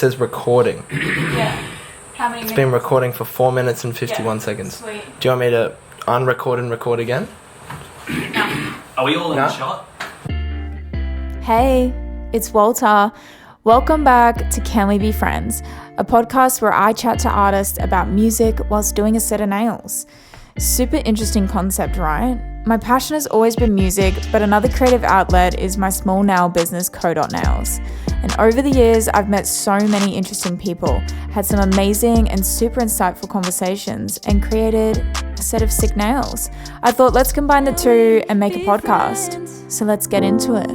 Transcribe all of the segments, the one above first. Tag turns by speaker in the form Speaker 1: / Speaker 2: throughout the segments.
Speaker 1: says recording.
Speaker 2: Yeah. How many minutes?
Speaker 1: It's been recording for 4 minutes and 51 seconds.
Speaker 2: Sweet.
Speaker 1: Do you want me to unrecord and record again?
Speaker 2: No.
Speaker 3: Are we all in the shot?
Speaker 4: Hey, it's WALTA. Welcome back to Can We Be Friends, a podcast where I chat to artists about music whilst doing a set of nails. Super interesting concept, right? My passion has always been music, but another creative outlet is my small nail business, Co.Nails. And over the years, I've met so many interesting people, had some amazing and super insightful conversations, and created a set of sick nails. I thought, let's combine the two and make a podcast. So let's get into it.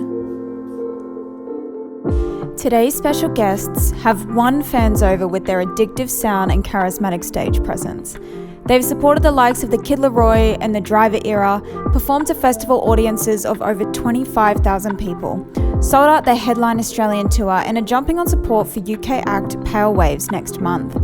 Speaker 4: Today's special guests have won fans over with their addictive sound and charismatic stage presence. They've supported the likes of the Kid Laroi and the Driver era, performed to festival audiences of over 25,000 people, sold out their headline Australian tour, and are jumping on support for UK act Pale Waves next month.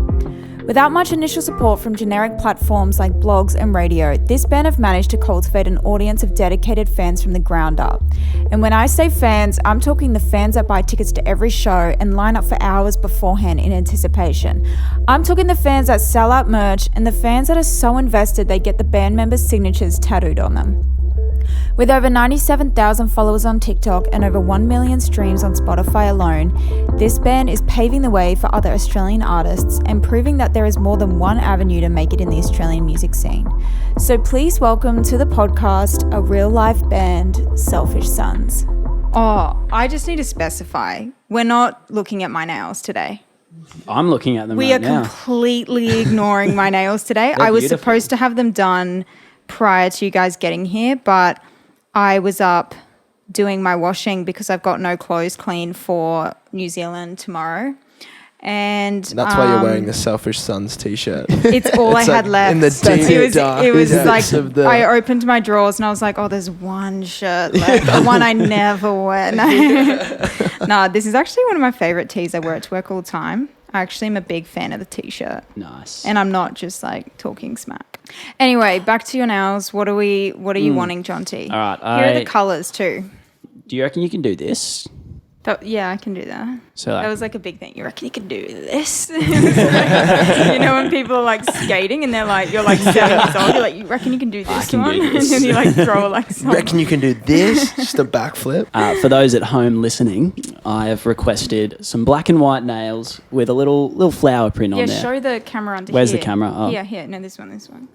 Speaker 4: Without much initial support from generic platforms like blogs and radio, this band have managed to cultivate an audience of dedicated fans from the ground up. And when I say fans, I'm talking the fans that buy tickets to every show and line up for hours beforehand in anticipation. I'm talking the fans that sell out merch and the fans that are so invested they get the band members' signatures tattooed on them. With over 97,000 followers on TikTok and over 1 million streams on Spotify alone, this band is paving the way for other Australian artists and proving that there is more than one avenue to make it in the Australian music scene. So please welcome to the podcast a real-life band, Selfish Sons. Oh, I just need to specify, we're not looking at my nails today.
Speaker 3: I'm looking at them
Speaker 4: We
Speaker 3: right
Speaker 4: are
Speaker 3: now.
Speaker 4: completely ignoring my nails today. I was
Speaker 3: beautiful.
Speaker 4: supposed to have them done prior to you guys getting here, but I was up doing my washing because I've got no clothes clean for New Zealand tomorrow. And
Speaker 1: That's why you're wearing the Selfish Sons t-shirt.
Speaker 4: it's all I had left.
Speaker 1: In the deep dark
Speaker 4: it was like
Speaker 1: of the...
Speaker 4: I opened my drawers and I was like, oh, there's one shirt left, the one I never wear. No, this is actually one of my favorite tees. I wear it to work all the time. I actually am a big fan of the t-shirt.
Speaker 3: Nice.
Speaker 4: And I'm not just like talking smack. Anyway, back to your nails. What are you wanting, John T?
Speaker 3: All right.
Speaker 4: Here are the colours too.
Speaker 3: Do you reckon you can do this?
Speaker 4: Yeah, I can do that.
Speaker 3: So
Speaker 4: That was like a big thing. You reckon you can do this? You know when people are like skating and they're like, you're like 7 years old, you're like, you reckon you can do this
Speaker 3: can
Speaker 4: one?
Speaker 3: do this.
Speaker 4: And then you like throw like something.
Speaker 1: Reckon you can do this? Just a backflip.
Speaker 3: For those at home listening, I have requested some black and white nails with a little flower print on
Speaker 4: Yeah,
Speaker 3: there.
Speaker 4: show the camera under
Speaker 3: Where's
Speaker 4: here.
Speaker 3: the camera? Oh.
Speaker 4: Yeah, here. No, this one.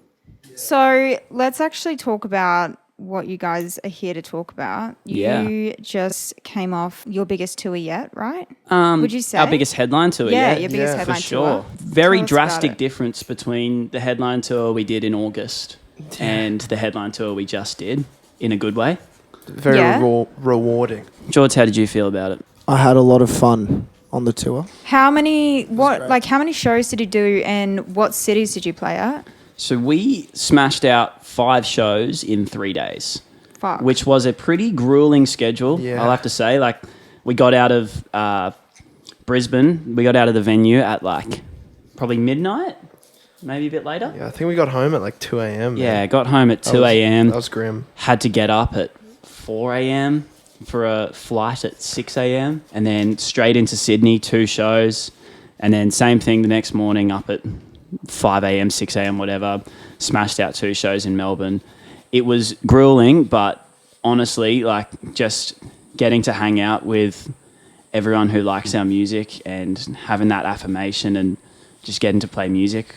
Speaker 4: So let's actually talk about what you guys are here to talk about. You just came off your biggest tour yet, right? Would you say?
Speaker 3: Our biggest headline tour,
Speaker 4: Yeah,
Speaker 3: yeah.
Speaker 4: your biggest
Speaker 1: Yeah,
Speaker 4: headline
Speaker 3: For sure.
Speaker 4: tour.
Speaker 3: Very
Speaker 4: Tell us
Speaker 3: drastic
Speaker 4: about it.
Speaker 3: difference between the headline tour we did in August and the headline tour we just did, in a good way.
Speaker 1: Very
Speaker 4: Yeah.
Speaker 1: rewarding.
Speaker 3: George, how did you feel about it?
Speaker 5: I had a lot of fun on the tour.
Speaker 4: How many shows did you do and what cities did you play at?
Speaker 3: So we smashed out 5 shows in 3 days.
Speaker 4: Fuck.
Speaker 3: Which was a pretty grueling schedule,
Speaker 1: Yeah.
Speaker 3: I'll have to say. Like, we got out of Brisbane. We got out of the venue at like probably midnight, maybe a bit later.
Speaker 1: Yeah, I think we got home at like 2 a.m.
Speaker 3: Yeah, got home at 2
Speaker 1: That
Speaker 3: a.m.
Speaker 1: was grim.
Speaker 3: Had to get up at 4 a.m. for a flight at 6 a.m. and then straight into Sydney, 2 shows. And then same thing the next morning, up at 5 a.m., 6 a.m., whatever. Smashed out 2 shows in Melbourne. It was grueling, but honestly, like just getting to hang out with everyone who likes our music and having that affirmation and just getting to play music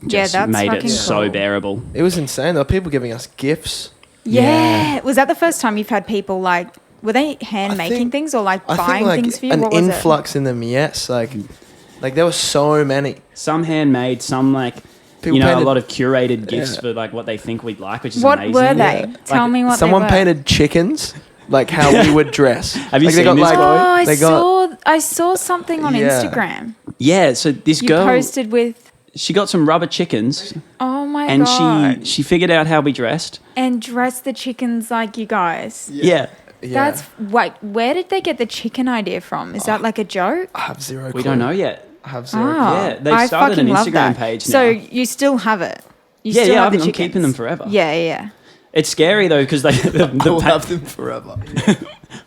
Speaker 3: just
Speaker 4: that's
Speaker 3: made it
Speaker 4: fucking
Speaker 3: so
Speaker 4: cool.
Speaker 3: bearable.
Speaker 1: It was insane. There were people giving us gifts.
Speaker 4: Yeah. Was that the first time you've had people like, were they hand making things or like
Speaker 1: I
Speaker 4: buying
Speaker 1: think like
Speaker 4: things for you?
Speaker 1: an
Speaker 4: What was
Speaker 1: influx in them, yes. Like there were so many.
Speaker 3: Some handmade, some like,
Speaker 1: People
Speaker 3: a
Speaker 1: painted-
Speaker 3: lot of curated gifts
Speaker 1: Yeah.
Speaker 3: for like what they think we'd like, which is
Speaker 4: What
Speaker 3: amazing.
Speaker 4: were they?
Speaker 1: Yeah.
Speaker 4: Tell
Speaker 3: Like,
Speaker 4: me what
Speaker 1: Someone
Speaker 4: they were.
Speaker 1: painted chickens, like how we would dress.
Speaker 3: Have you
Speaker 1: like, they
Speaker 3: seen
Speaker 1: got,
Speaker 3: this,
Speaker 1: like,
Speaker 3: Chloe?
Speaker 4: I saw something on
Speaker 1: Yeah.
Speaker 4: Instagram.
Speaker 3: Yeah, so this
Speaker 4: You
Speaker 3: girl,
Speaker 4: posted with,
Speaker 3: she got some rubber chickens
Speaker 4: oh my
Speaker 3: and
Speaker 4: god,
Speaker 3: she figured out how we dressed.
Speaker 4: and dressed the chickens like you guys.
Speaker 3: Yeah.
Speaker 1: Yeah.
Speaker 4: Wait, where did they get the chicken idea from? Is that like a joke?
Speaker 1: I have zero.
Speaker 3: We
Speaker 1: clue.
Speaker 3: don't know yet.
Speaker 1: I have zero.
Speaker 4: Oh,
Speaker 3: Yeah, they've
Speaker 4: I
Speaker 3: started
Speaker 4: fucking
Speaker 3: an
Speaker 4: love
Speaker 3: Instagram
Speaker 4: that.
Speaker 3: page
Speaker 4: So
Speaker 3: now.
Speaker 4: you still have it? You
Speaker 3: Yeah,
Speaker 4: still
Speaker 3: yeah,
Speaker 4: have the
Speaker 3: I'm
Speaker 4: chickens?
Speaker 3: keeping them forever.
Speaker 4: Yeah.
Speaker 3: It's scary though because
Speaker 1: I will have them forever.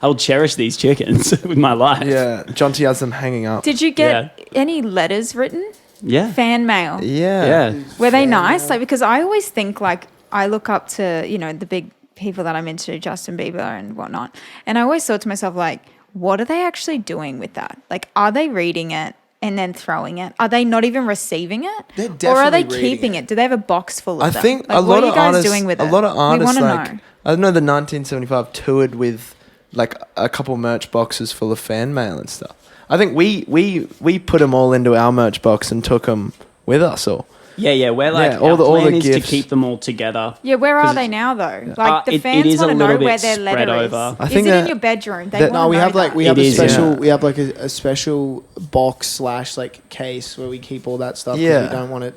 Speaker 3: I'll cherish these chickens with my life.
Speaker 1: Yeah, Jonty has them hanging up.
Speaker 4: Did you get any letters written?
Speaker 3: Yeah.
Speaker 4: Fan mail?
Speaker 3: Yeah.
Speaker 4: Were they nice? Like, because I always think, like, I look up to, you know, the big people that I'm into, Justin Bieber and whatnot. And I always thought to myself, like, what are they actually doing with that? Like, are they reading it and then throwing it? Are they not even receiving it?
Speaker 5: They're
Speaker 4: or are they
Speaker 5: definitely
Speaker 4: keeping
Speaker 5: reading
Speaker 4: it? Do they have a box full of
Speaker 1: I
Speaker 4: them?
Speaker 1: think
Speaker 4: Like,
Speaker 1: a
Speaker 4: what
Speaker 1: lot
Speaker 4: are you
Speaker 1: of
Speaker 4: guys
Speaker 1: artists,
Speaker 4: doing with
Speaker 1: a
Speaker 4: it?
Speaker 1: lot of artists,
Speaker 4: we want
Speaker 1: like
Speaker 4: to know.
Speaker 1: I know the 1975 toured with like a couple merch boxes full of fan mail and stuff. I think we put them all into our merch box and took them with us all.
Speaker 3: Yeah, we're like,
Speaker 1: Yeah, all
Speaker 3: our
Speaker 1: the
Speaker 3: plan is to
Speaker 1: gifts.
Speaker 3: keep them all together.
Speaker 4: Yeah, where
Speaker 3: 'Cause
Speaker 4: are they now though? Like the
Speaker 3: it
Speaker 4: fans
Speaker 3: is a
Speaker 4: want to know
Speaker 3: little
Speaker 4: where
Speaker 3: bit
Speaker 4: their
Speaker 3: spread
Speaker 4: letter is.
Speaker 3: over.
Speaker 1: I
Speaker 4: Is
Speaker 1: think
Speaker 4: it in
Speaker 1: that-
Speaker 4: your bedroom? They
Speaker 1: that-
Speaker 4: want
Speaker 5: No, we
Speaker 4: to
Speaker 5: have
Speaker 4: know
Speaker 5: like
Speaker 4: that.
Speaker 5: we have
Speaker 3: It
Speaker 5: a
Speaker 3: is,
Speaker 5: special
Speaker 1: yeah.
Speaker 5: we have like a special box slash like case where we keep all that stuff. 'Cause
Speaker 1: Yeah.
Speaker 5: we don't want it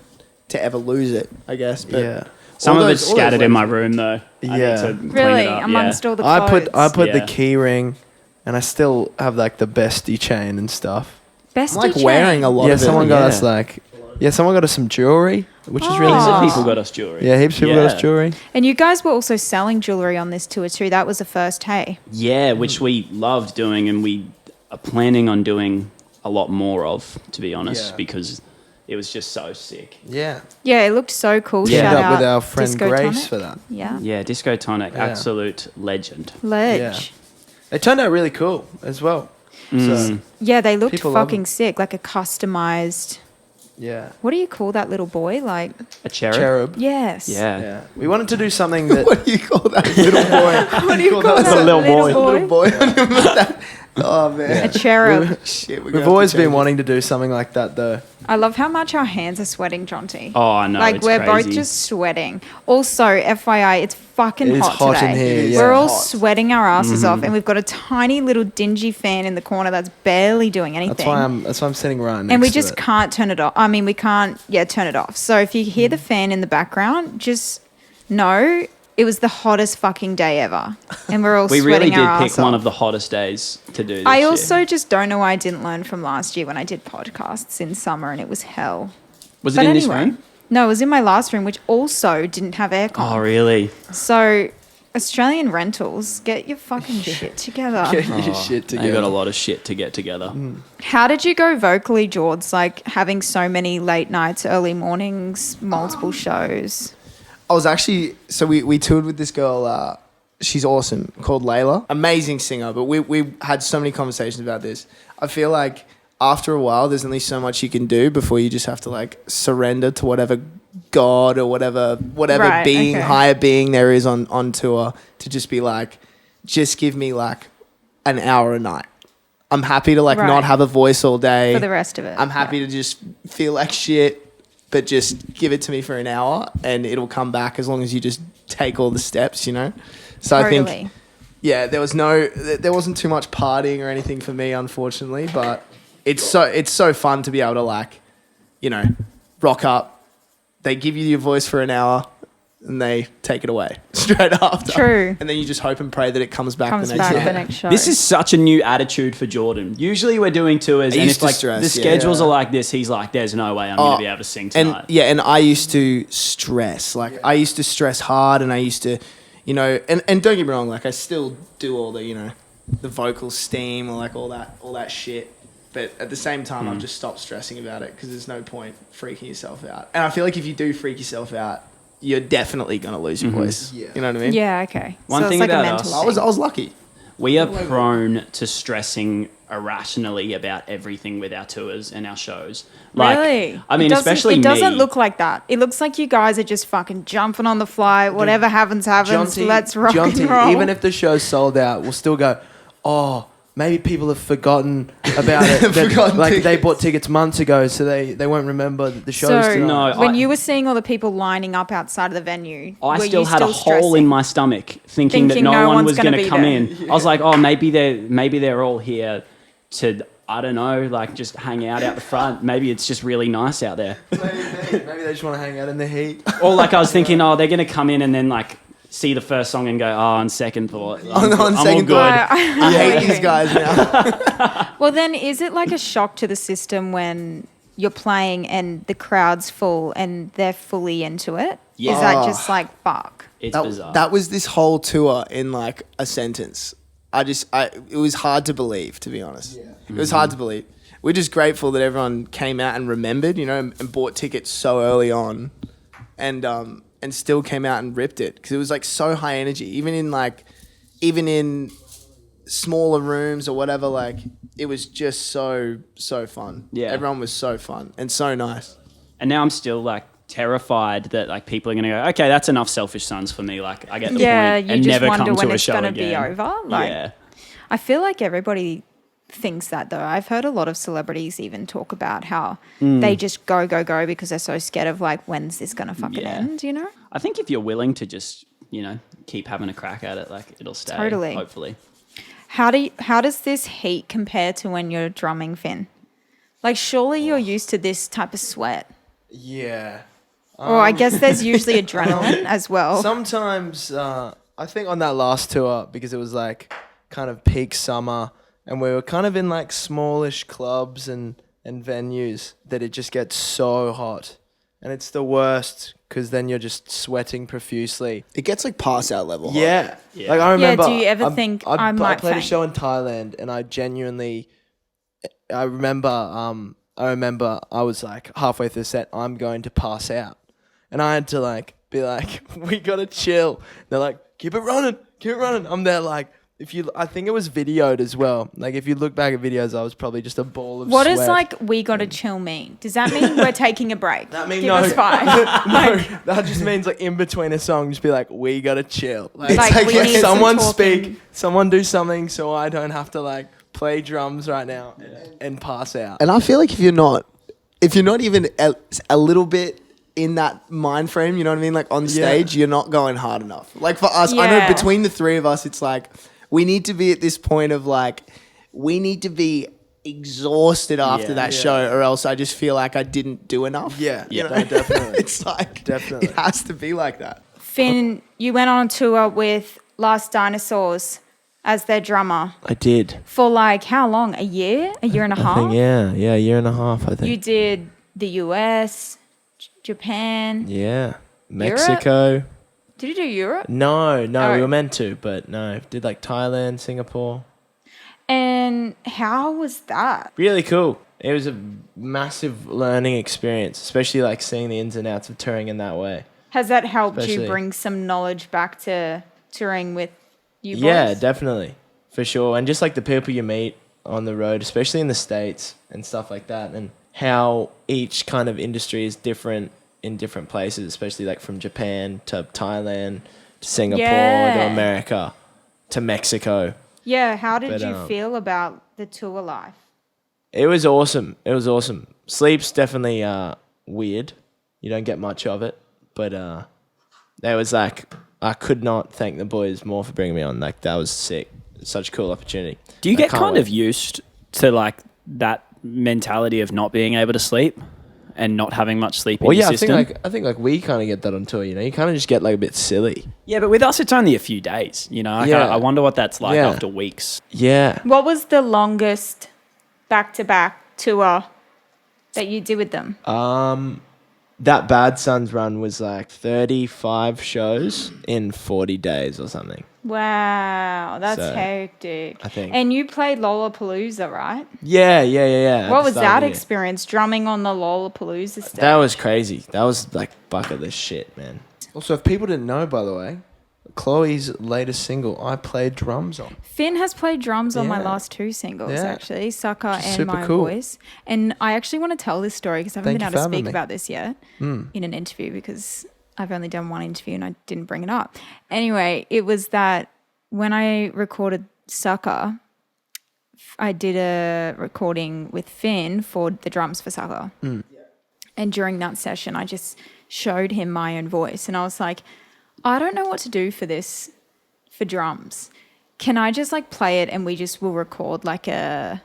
Speaker 5: to ever lose it. I guess. But
Speaker 1: Yeah.
Speaker 3: Some
Speaker 5: all
Speaker 3: of
Speaker 5: those-
Speaker 3: it's
Speaker 5: all those
Speaker 3: scattered in my
Speaker 5: letters-
Speaker 3: room though. I
Speaker 1: Yeah.
Speaker 3: need to clean
Speaker 4: Really,
Speaker 3: it up,
Speaker 4: amongst all the
Speaker 1: I
Speaker 4: clothes.
Speaker 1: put the
Speaker 3: Yeah.
Speaker 1: key ring, and I still have like the bestie chain and stuff.
Speaker 4: Bestie
Speaker 5: I'm like
Speaker 4: chain.
Speaker 5: wearing a lot
Speaker 1: Yeah,
Speaker 5: of it.
Speaker 1: someone got
Speaker 3: yeah.
Speaker 1: us like, someone got us some jewelry, which is really
Speaker 4: Oh.
Speaker 3: Heaps of
Speaker 1: nice.
Speaker 3: people got us jewelry.
Speaker 1: Yeah, heaps of people got us jewelry.
Speaker 4: And you guys were also selling jewelry on this tour too. That was the first, hey?
Speaker 3: Yeah, which we loved doing, and we are planning on doing a lot more of, to be honest,
Speaker 1: Yeah.
Speaker 3: because it was just so sick.
Speaker 1: Yeah,
Speaker 4: Yeah, it looked so cool.
Speaker 3: Yeah.
Speaker 4: Shout
Speaker 1: ended up
Speaker 4: out
Speaker 1: with our friend
Speaker 4: Disco
Speaker 1: Grace
Speaker 4: Tonic.
Speaker 1: for that.
Speaker 4: Yeah.
Speaker 3: Yeah, Disco Tonic,
Speaker 1: Yeah.
Speaker 3: absolute legend.
Speaker 4: Ledge.
Speaker 1: They turned out really cool as well. So
Speaker 4: Yeah, they looked
Speaker 1: People love
Speaker 4: fucking
Speaker 1: them.
Speaker 4: sick. Like a customized.
Speaker 1: yeah,
Speaker 4: What do you call that little boy? Like,
Speaker 3: A cherub?
Speaker 1: cherub.
Speaker 4: yes.
Speaker 3: Yeah.
Speaker 1: Yeah, we wanted to do something that.
Speaker 5: What do you call that little boy?
Speaker 4: What do you call that
Speaker 3: little boy.
Speaker 5: Little boy. Oh man.
Speaker 4: A cherub.
Speaker 5: Shit,
Speaker 1: We've always been wanting to do something like that though.
Speaker 4: I love how much our hands are sweating, Jonty.
Speaker 3: Oh, I know.
Speaker 4: Like
Speaker 3: it's
Speaker 4: we're
Speaker 3: crazy.
Speaker 4: both just sweating. Also, FYI, it's fucking
Speaker 1: It is
Speaker 4: hot,
Speaker 1: hot
Speaker 4: today.
Speaker 1: in here, yeah.
Speaker 4: We're all
Speaker 5: Hot.
Speaker 4: sweating our asses off, and we've got a tiny little dingy fan in the corner that's barely doing anything.
Speaker 1: That's why I'm sitting right next
Speaker 4: and we
Speaker 1: to
Speaker 4: just
Speaker 1: it.
Speaker 4: can't turn it off. I mean, we can't, turn it off. So if you hear the fan in the background, just know it was the hottest fucking day ever, and we're all
Speaker 3: We
Speaker 4: sweating
Speaker 3: really did
Speaker 4: our
Speaker 3: pick
Speaker 4: ass
Speaker 3: one
Speaker 4: off.
Speaker 3: of the hottest days to do this
Speaker 4: I
Speaker 3: year.
Speaker 4: also just don't know why I didn't learn from last year when I did podcasts in summer, and it was hell.
Speaker 3: Was
Speaker 4: But
Speaker 3: it in this
Speaker 4: anyway,
Speaker 3: room?
Speaker 4: No, it was in my last room, which also didn't have aircon.
Speaker 3: Oh, really?
Speaker 4: So, Australian rentals, get your fucking shit together.
Speaker 1: Get your shit
Speaker 3: They
Speaker 1: together.
Speaker 3: got a lot of shit to get together.
Speaker 4: How did you go vocally, George? Like having so many late nights, early mornings, multiple shows.
Speaker 5: I was actually we toured with this girl. She's awesome, called Layla. Amazing singer, but we had so many conversations about this. I feel like after a while, there's only so much you can do before you just have to like surrender to whatever God or whatever
Speaker 4: Right,
Speaker 5: being,
Speaker 4: okay.
Speaker 5: higher being there is on tour to just be like, just give me like an hour a night. I'm happy to like
Speaker 4: Right.
Speaker 5: not have a voice all day.
Speaker 4: For the rest of it.
Speaker 5: I'm happy to just feel like shit, but just give it to me for an hour and it'll come back as long as you just take all the steps, you know? So I
Speaker 4: Totally.
Speaker 5: think, yeah, there wasn't too much partying or anything for me, unfortunately, but it's so fun to be able to like, you know, rock up. They give you your voice for an hour and they take it away straight after.
Speaker 4: True.
Speaker 5: And then you just hope and pray that it comes back
Speaker 4: Comes
Speaker 5: the next
Speaker 4: back
Speaker 5: day.
Speaker 4: the next show.
Speaker 3: This is such a new attitude for Jordan. Usually we're doing tours,
Speaker 5: I
Speaker 3: and
Speaker 5: used
Speaker 3: if
Speaker 5: to
Speaker 3: like
Speaker 5: stress,
Speaker 3: the
Speaker 5: yeah.
Speaker 3: schedules are like this, he's like, "There's no way I'm going to be able to sing tonight."
Speaker 5: And I used to stress. Like I used to stress hard and I used to, you know, and don't get me wrong, like I still do all the, you know, the vocal steam or like all that shit. But at the same time, I've just stopped stressing about it because there's no point freaking yourself out. And I feel like if you do freak yourself out, you're definitely going to lose your voice.
Speaker 1: Yeah.
Speaker 5: You know what I mean?
Speaker 4: Yeah, okay.
Speaker 3: One
Speaker 4: so
Speaker 3: thing
Speaker 4: it's like
Speaker 3: about
Speaker 4: a mental
Speaker 3: us-
Speaker 4: thing.
Speaker 5: I was lucky.
Speaker 3: We are prone to stressing irrationally about everything with our tours and our shows. Like,
Speaker 4: Really?
Speaker 3: I mean,
Speaker 4: It doesn't-
Speaker 3: especially
Speaker 4: it doesn't
Speaker 3: me.
Speaker 4: look like that. It looks like you guys are just fucking jumping on the fly. Whatever happens. Let's rock and roll.
Speaker 1: Even if the show's sold out, we'll still go, oh, maybe people have forgotten about it. That,
Speaker 5: Forgotten
Speaker 1: like they
Speaker 5: tickets.
Speaker 1: bought tickets months ago, so they won't remember that the show's
Speaker 4: So
Speaker 1: tonight.
Speaker 3: No,
Speaker 4: when
Speaker 3: I-
Speaker 4: you were seeing all the people lining up outside of the venue,
Speaker 3: I
Speaker 4: were
Speaker 3: still
Speaker 4: you
Speaker 3: had a hole
Speaker 4: stressing?
Speaker 3: in my stomach, thinking that
Speaker 4: Thinking
Speaker 3: no
Speaker 4: no
Speaker 3: one
Speaker 4: one's
Speaker 3: was
Speaker 4: gonna
Speaker 3: going to
Speaker 4: be
Speaker 3: come
Speaker 4: there.
Speaker 3: in. I was like, oh, maybe they're all here to, I don't know, like just hang out the front. Maybe it's just really nice out there.
Speaker 1: Maybe they just want to hang out in the heat.
Speaker 3: Or like I was thinking, oh, they're going to come in and then like see the first song and go, oh, on second thought, I'm
Speaker 5: On
Speaker 3: all
Speaker 5: second
Speaker 3: good.
Speaker 5: thought. I hate
Speaker 4: Okay.
Speaker 5: these guys now.
Speaker 4: Well, then is it like a shock to the system when you're playing and the crowd's full and they're fully into it?
Speaker 3: Yeah.
Speaker 4: Is that just like fuck?
Speaker 3: It's bizarre.
Speaker 5: That was this whole tour in like a sentence. it was hard to believe, to be honest. Yeah. It was hard to believe. We're just grateful that everyone came out and remembered, and bought tickets so early on, and still came out and ripped it, because it was like so high energy, even in smaller rooms or whatever. Like, it was just so fun.
Speaker 3: Yeah.
Speaker 5: Everyone was so fun and so nice.
Speaker 3: And now I'm still like terrified that like people are going to go, okay, that's enough Selfish Sons for me. Like, I get the point,
Speaker 4: you
Speaker 3: and
Speaker 4: just
Speaker 3: never
Speaker 4: wonder
Speaker 3: come
Speaker 4: when
Speaker 3: to a
Speaker 4: it's
Speaker 3: show
Speaker 4: gonna
Speaker 3: again.
Speaker 4: be over. Like,
Speaker 3: yeah.
Speaker 4: I feel like everybody thinks that though. I've heard a lot of celebrities even talk about how they just go because they're so scared of like, when's this gonna fucking end?
Speaker 3: I think if you're willing to just keep having a crack at it, like, it'll stay.
Speaker 4: Totally.
Speaker 3: Hopefully.
Speaker 4: How does this heat compare to when you're drumming, Finn? Like, surely you're used to this type of sweat.
Speaker 1: Yeah.
Speaker 4: Or I guess there's usually adrenaline as well.
Speaker 1: Sometimes, I think on that last tour, because it was like kind of peak summer, and we were kind of in like smallish clubs and venues, that it just gets so hot. And it's the worst, because then you're just sweating profusely.
Speaker 5: It gets like pass out level.
Speaker 1: Yeah.
Speaker 3: Yeah.
Speaker 1: Like, I remember.
Speaker 4: do you ever think I might
Speaker 1: I played
Speaker 4: faint?
Speaker 1: a show in Thailand, and I remember I was like halfway through the set, I'm going to pass out. And I had to like be like, we gotta chill. They're like, keep it running. I'm there like, I think it was videoed as well. Like, if you look back at videos, I was probably just a ball of
Speaker 4: What
Speaker 1: sweat.
Speaker 4: does like we gotta chill mean? Does that mean we're taking a break?
Speaker 1: That means
Speaker 4: Give
Speaker 1: no.
Speaker 4: us 5.
Speaker 1: No, that just means like in between a song, just be like, we gotta chill.
Speaker 4: Like, we need some
Speaker 1: someone
Speaker 4: talking.
Speaker 1: speak, someone do something, so I don't have to like play drums right now and pass out.
Speaker 5: And I feel like if you're not even a little bit in that mind frame, you know what I mean? Like, on stage, you're not going hard enough. Like, for us, I know
Speaker 4: Yeah.
Speaker 5: between the three of us, it's like, we need to be at this point of like, we need to be exhausted after that show, or else I just feel like I didn't do enough.
Speaker 1: Yeah,
Speaker 5: You know?
Speaker 1: no, definitely.
Speaker 5: It's like,
Speaker 1: Definitely.
Speaker 5: it has to be like that.
Speaker 4: Finn, you went on tour with Last Dinosaurs as their drummer
Speaker 1: I did.
Speaker 4: for like how long? A year and a half?
Speaker 1: Yeah, a year and a half, I think.
Speaker 4: You did the US, Japan.
Speaker 1: Yeah. Mexico.
Speaker 4: Did you do Europe?
Speaker 1: No,
Speaker 4: Oh.
Speaker 1: we were meant to, but no. Did like Thailand, Singapore.
Speaker 4: And how was that?
Speaker 1: Really cool. It was a massive learning experience, especially like seeing the ins and outs of touring in that way.
Speaker 4: Has that helped
Speaker 1: Especially-
Speaker 4: you bring some knowledge back to touring with you boys?
Speaker 1: Yeah, definitely. For sure. And just like the people you meet on the road, especially in the States and stuff like that, and how each kind of industry is different in different places, especially like from Japan to Thailand to Singapore
Speaker 4: Yeah.
Speaker 1: to America to Mexico.
Speaker 4: Yeah, how did
Speaker 1: But,
Speaker 4: you feel about the tour life?
Speaker 1: It was awesome. Sleep's definitely weird. You don't get much of it. But it was like, I could not thank the boys more for bringing me on. Like, that was sick. Such a cool opportunity.
Speaker 6: Do you
Speaker 1: I
Speaker 6: get
Speaker 1: can't
Speaker 6: kind
Speaker 1: wait.
Speaker 6: of used to like that mentality of not being able to sleep and not having much sleep in
Speaker 1: Well,
Speaker 6: your
Speaker 1: yeah,
Speaker 6: system?
Speaker 1: I think like we kind of get that on tour. You kind of just get like a bit silly.
Speaker 6: Yeah, but with us, it's only a few days. Like,
Speaker 1: Yeah.
Speaker 6: I wonder what that's like
Speaker 1: Yeah.
Speaker 6: after weeks.
Speaker 1: Yeah.
Speaker 4: What was the longest back-to-back tour that you did with them?
Speaker 1: That Bad Sons run was like 35 shows in 40 days or something.
Speaker 4: Wow, that's
Speaker 1: So,
Speaker 4: hectic.
Speaker 1: I think.
Speaker 4: And you played Lollapalooza, right?
Speaker 1: Yeah. at
Speaker 4: What
Speaker 1: the
Speaker 4: was
Speaker 1: start
Speaker 4: that
Speaker 1: of the year.
Speaker 4: experience, drumming on the Lollapalooza stage?
Speaker 1: That was crazy. That was like bucket list shit, man. Also, if people didn't know, by the way, Chloe's latest single, I played drums on.
Speaker 4: Finn has played drums on my
Speaker 1: Yeah.
Speaker 4: last 2 singles,
Speaker 1: Yeah.
Speaker 4: actually, Sucker
Speaker 1: Which is
Speaker 4: and
Speaker 1: super
Speaker 4: My
Speaker 1: cool.
Speaker 4: Voice. And I actually want to tell this story because I haven't
Speaker 1: Thank
Speaker 4: been
Speaker 1: you
Speaker 4: able to
Speaker 1: for having
Speaker 4: speak
Speaker 1: me.
Speaker 4: about this yet in an interview because I've only done one interview and I didn't bring it up. Anyway, it was that when I recorded Sucker, I did a recording with Finn for the drums for Sucker. And during that session, I just showed him my own voice and I was like, I don't know what to do for this, for drums. Can I just like play it and we just will record like a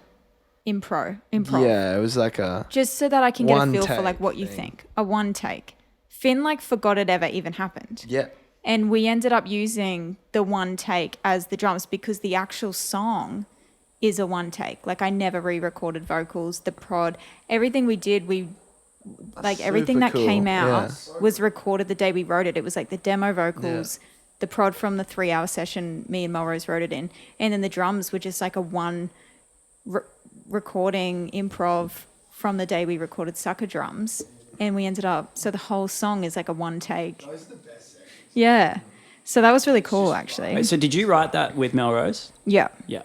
Speaker 4: improv?
Speaker 1: Yeah, it was like a...
Speaker 4: Just so that I can get a
Speaker 1: One
Speaker 4: feel for
Speaker 1: take
Speaker 4: like what you
Speaker 1: thing.
Speaker 4: think. A one take. Finn like forgot it ever even happened.
Speaker 1: Yeah.
Speaker 4: And we ended up using the one take as the drums because the actual song is a one take. Like I never re-recorded vocals, the prod, everything we did, everything
Speaker 1: Super
Speaker 4: that
Speaker 1: cool,
Speaker 4: came out
Speaker 1: yeah.
Speaker 4: was recorded the day we wrote it. It was like the demo vocals, the prod from the 3-hour session, me and Melrose wrote it in. And then the drums were just like a one recording improv from the day we recorded Sucker Drums. And we ended up, so the whole song is like a one take. Those are the best sections. Yeah. So that was really cool, actually.
Speaker 3: Wait, so did you write that with Melrose?
Speaker 4: Yeah.
Speaker 3: Yeah.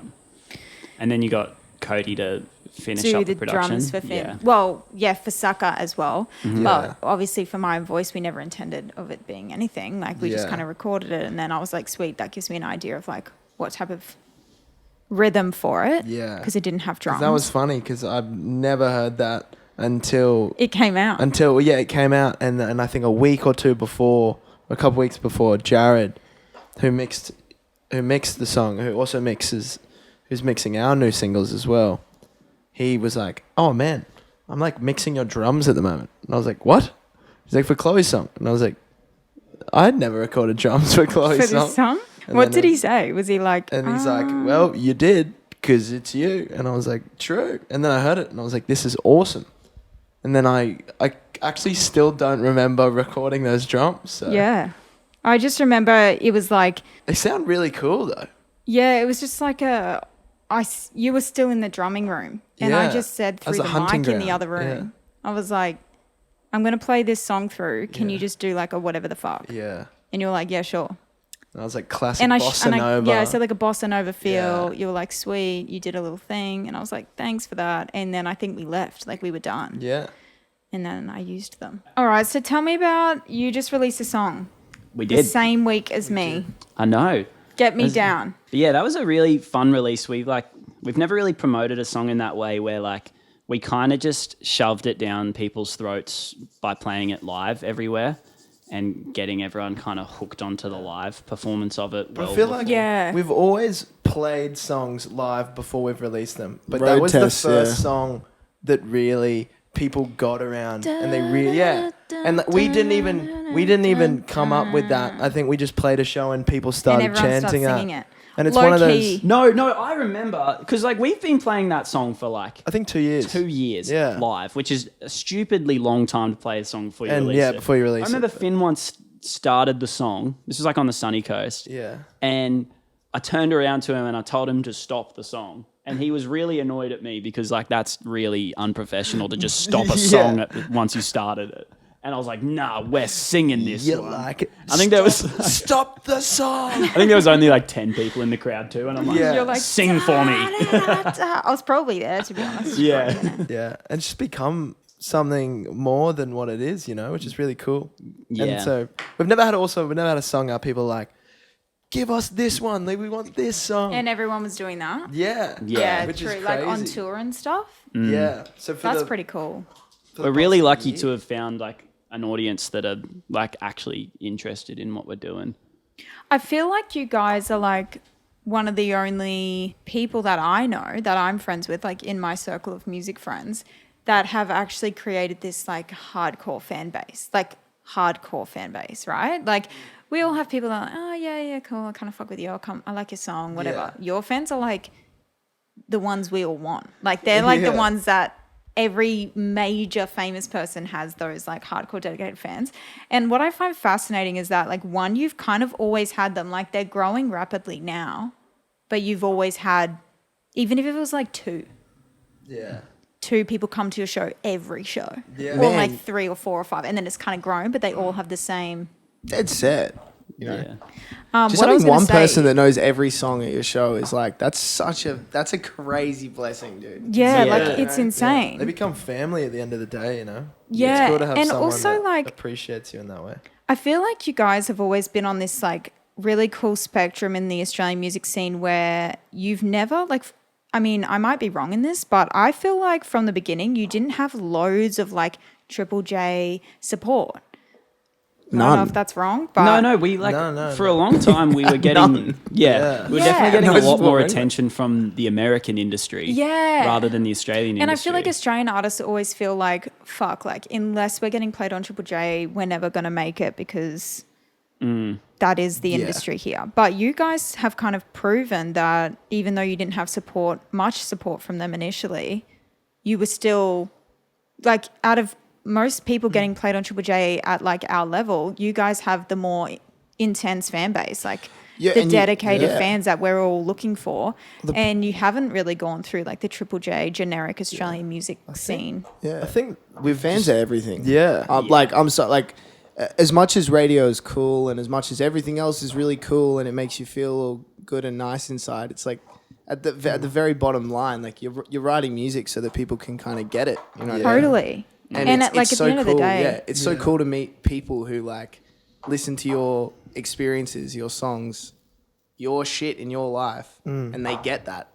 Speaker 3: And then you got Cody to finish
Speaker 4: Do
Speaker 3: up
Speaker 4: the
Speaker 3: production?
Speaker 4: drums for Finn.
Speaker 3: Yeah.
Speaker 4: Well, yeah, for Sucker as well.
Speaker 1: Yeah.
Speaker 4: But obviously for my voice, we never intended of it being anything. Like we just
Speaker 1: Yeah.
Speaker 4: kind of recorded it, and then I was like, sweet, that gives me an idea of like what type of rhythm for it.
Speaker 1: Yeah.
Speaker 4: Because it didn't have drums.
Speaker 1: That was funny because I've never heard that until
Speaker 4: It came out.
Speaker 1: it came out, and I think a week or two before, a couple weeks before, Jared, who mixed the song, who's mixing our new singles as well. He was like, "Oh man, I'm like mixing your drums at the moment," and I was like, "What?" He's like, "For Chloe's song," and I was like, "I'd never recorded drums for Chloe's
Speaker 4: for
Speaker 1: song."
Speaker 4: this song?
Speaker 1: And
Speaker 4: What
Speaker 1: then
Speaker 4: did he say? Was he like,
Speaker 1: And he's like, "Well, you did because it's you," and I was like, "True." And then I heard it, and I was like, "This is awesome." And then I actually still don't remember recording those drums. So.
Speaker 4: yeah. I just remember it was like,
Speaker 1: They sound really cool though.
Speaker 4: yeah, it was just like you were still in the drumming room. And I
Speaker 1: Yeah.
Speaker 4: just said
Speaker 1: As
Speaker 4: through
Speaker 1: a
Speaker 4: the
Speaker 1: hunting
Speaker 4: mic in the
Speaker 1: ground,
Speaker 4: other room, I was like, I'm going to play this song through. Can you just do like a whatever the fuck?
Speaker 1: Yeah.
Speaker 4: And you were like, yeah, sure.
Speaker 1: And I was like, classic
Speaker 4: And
Speaker 1: bossa nova.
Speaker 4: I said like a bossa nova feel.
Speaker 1: Yeah.
Speaker 4: You were like, sweet. You did a little thing. And I was like, thanks for that. And then I think we left, like we were done.
Speaker 1: Yeah.
Speaker 4: And then I used them. All right. So tell me about, you just released a song
Speaker 3: We
Speaker 4: the
Speaker 3: did.
Speaker 4: same week as me.
Speaker 3: I know.
Speaker 4: Get Me Down.
Speaker 3: Yeah, that was a really fun release. We've never really promoted a song in that way where like we kind of just shoved it down people's throats by playing it live everywhere and getting everyone kind of hooked onto the live performance of it.
Speaker 1: I feel like
Speaker 4: Yeah.
Speaker 1: we've always played songs live before we've released them. But
Speaker 5: Road
Speaker 1: that was
Speaker 5: tests,
Speaker 1: the first
Speaker 5: yeah.
Speaker 1: song that really people got around and they really and we didn't even come up with that. I think we just played a show and people
Speaker 4: And
Speaker 1: started
Speaker 4: everyone started
Speaker 1: chanting
Speaker 4: singing
Speaker 1: that.
Speaker 4: it.
Speaker 1: And it's
Speaker 4: Low
Speaker 1: one of
Speaker 4: key.
Speaker 1: those,
Speaker 3: No, I remember because like we've been playing that song for like
Speaker 1: I think 2 years.
Speaker 3: 2 years
Speaker 1: Yeah.
Speaker 3: live, which is a stupidly long time to play a song before you
Speaker 1: And
Speaker 3: release
Speaker 1: yeah,
Speaker 3: it.
Speaker 1: before you release
Speaker 3: I remember
Speaker 1: it.
Speaker 3: Finn once started the song. This was like on the sunny coast.
Speaker 1: Yeah.
Speaker 3: And I turned around to him and I told him to stop the song. And he was really annoyed at me because like that's really unprofessional to just stop a
Speaker 1: Yeah.
Speaker 3: song once you started it. And I was like, nah, we're singing this
Speaker 1: You
Speaker 3: one.
Speaker 1: like it.
Speaker 3: I think there was
Speaker 1: Stop the song.
Speaker 3: I think there was only like 10 people in the crowd too. And I'm like,
Speaker 1: Yeah.
Speaker 4: You're like,
Speaker 3: sing for me.
Speaker 4: I was probably there, to be honest.
Speaker 3: Yeah.
Speaker 1: Yeah. And it's just become something more than what it is, which is really cool.
Speaker 3: Yeah.
Speaker 1: And so we've never had a song out people are like, give us this one. Like, we want this song.
Speaker 4: And everyone was doing that.
Speaker 1: yeah.
Speaker 3: Yeah.
Speaker 1: Which
Speaker 4: true.
Speaker 1: is
Speaker 4: Like on
Speaker 1: crazy.
Speaker 4: tour and stuff.
Speaker 1: Yeah. So for
Speaker 4: That's
Speaker 1: the,
Speaker 4: pretty cool.
Speaker 1: for the
Speaker 3: We're really
Speaker 1: past
Speaker 3: lucky
Speaker 1: year-
Speaker 3: to have found like an audience that are like actually interested in what we're doing.
Speaker 4: I feel like you guys are like one of the only people that I know that I'm friends with, like in my circle of music friends, that have actually created this like hardcore fan base, right? Like we all have people that are like, oh yeah, cool, I kind of fuck with you, I like your song, whatever.
Speaker 1: Yeah.
Speaker 4: Your fans are like the ones we all want. Like they're like the
Speaker 1: Yeah.
Speaker 4: ones that every major famous person has, those like hardcore dedicated fans. And what I find fascinating is that like one, you've kind of always had them, like they're growing rapidly now, but you've always had, even if it was like two people come to your show every show,
Speaker 1: Yeah.
Speaker 4: or
Speaker 5: Man.
Speaker 4: like 3 or 4 or 5, and then it's kind of grown, but they all have the same.
Speaker 5: Dead set.
Speaker 3: Yeah.
Speaker 5: Just
Speaker 4: What I was
Speaker 5: having
Speaker 4: gonna
Speaker 5: one
Speaker 4: say-
Speaker 5: person that knows every song at your show is like that's a crazy blessing, dude.
Speaker 4: Yeah,
Speaker 3: Yeah.
Speaker 4: like
Speaker 3: Yeah.
Speaker 4: it's insane.
Speaker 1: They become family at the end of the day,
Speaker 4: Yeah,
Speaker 1: It's cool to have
Speaker 4: and
Speaker 1: someone
Speaker 4: also,
Speaker 1: that
Speaker 4: like-
Speaker 1: appreciates you in that way.
Speaker 4: I feel like you guys have always been on this like really cool spectrum in the Australian music scene where you've never like, I mean, I might be wrong in this, but I feel like from the beginning you didn't have loads of like Triple J support. I don't know
Speaker 5: None.
Speaker 4: if that's wrong, but
Speaker 3: No, we like
Speaker 1: No,
Speaker 3: for a long time we were getting we were
Speaker 4: Yeah.
Speaker 3: definitely getting
Speaker 5: No
Speaker 3: a lot
Speaker 5: support
Speaker 3: more
Speaker 5: anyway.
Speaker 3: attention from the American industry
Speaker 4: Yeah.
Speaker 3: rather than the Australian
Speaker 4: And I
Speaker 3: industry.
Speaker 4: feel like Australian artists always feel like, fuck, like unless we're getting played on Triple J, we're never going to make it because that is the industry here. But you guys have kind of proven that even though you didn't have much support from them initially, you were still like out of most people getting played on Triple J at like our level, you guys have the more intense fan base, like
Speaker 5: Yeah,
Speaker 4: the
Speaker 5: and you-
Speaker 4: dedicated
Speaker 5: yeah.
Speaker 4: fans that we're all looking for. And you haven't really gone through like the Triple J generic Australian music scene.
Speaker 5: Yeah.
Speaker 1: I think we've
Speaker 5: Fans are everything.
Speaker 1: Yeah.
Speaker 5: Like I'm so like, as much as radio is cool and as much as everything else is really cool and it makes you feel all good and nice inside, it's like at the very bottom line, like you're writing music so that people can kind of get it. You know what I mean?
Speaker 4: Totally. And
Speaker 5: it's
Speaker 4: at the end of the
Speaker 5: cool.
Speaker 4: day,
Speaker 5: Yeah, it's so cool to meet people who like listen to your experiences, your songs, your shit in your life, and they get that.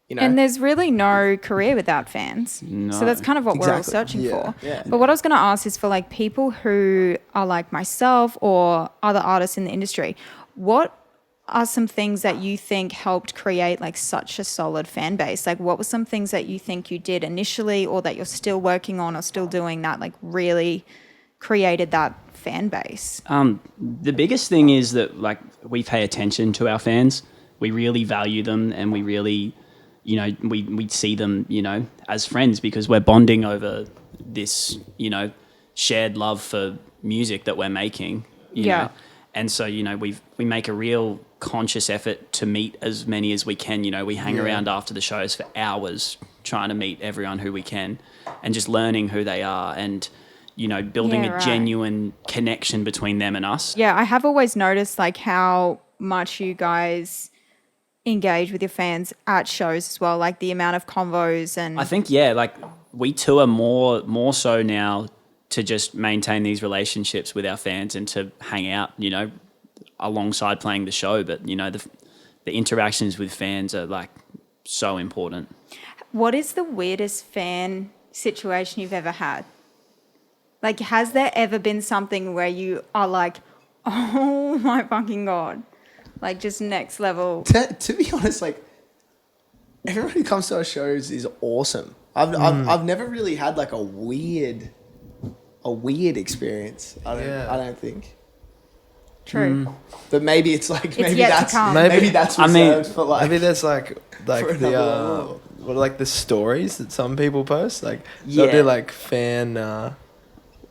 Speaker 5: You know,
Speaker 4: and there's really no career without fans.
Speaker 3: No.
Speaker 4: So that's kind of what we're all
Speaker 5: Exactly.
Speaker 4: searching
Speaker 1: Yeah.
Speaker 4: for.
Speaker 5: Yeah.
Speaker 4: But what I was going to ask is for like people who are like myself or other artists in the industry, what are some things that you think helped create like such a solid fan base? Like what were some things that you think you did initially or that you're still working on or still doing that like really created that fan base?
Speaker 3: The biggest thing is that like we pay attention to our fans. We really value them, and we really, we see them, as friends because we're bonding over this, shared love for music that we're making. You know? And so, we make a real conscious effort to meet as many as we can. We hang around after the shows for hours trying to meet everyone who we can and just learning who they are and, building
Speaker 4: Yeah,
Speaker 3: a
Speaker 4: right.
Speaker 3: genuine connection between them and us.
Speaker 4: Yeah, I have always noticed like how much you guys engage with your fans at shows as well, like the amount of convos and
Speaker 3: I think, like we tour more so now to just maintain these relationships with our fans and to hang out, alongside playing the show. But, the interactions with fans are like so important.
Speaker 4: What is the weirdest fan situation you've ever had? Like, has there ever been something where you are like, oh my fucking God, like just next level?
Speaker 5: to be honest, like everyone who comes to our shows is awesome. I've never really had like a weird experience. I don't think.
Speaker 4: True.
Speaker 5: But maybe it's like
Speaker 4: It's
Speaker 5: maybe
Speaker 4: yet to
Speaker 5: that's
Speaker 4: come.
Speaker 5: maybe that's
Speaker 3: I mean,
Speaker 5: reserved for like
Speaker 1: Maybe there's like
Speaker 5: for
Speaker 1: the
Speaker 5: another level.
Speaker 1: what are like the stories that some people post. Like
Speaker 3: Yeah.
Speaker 1: they'll do like fan.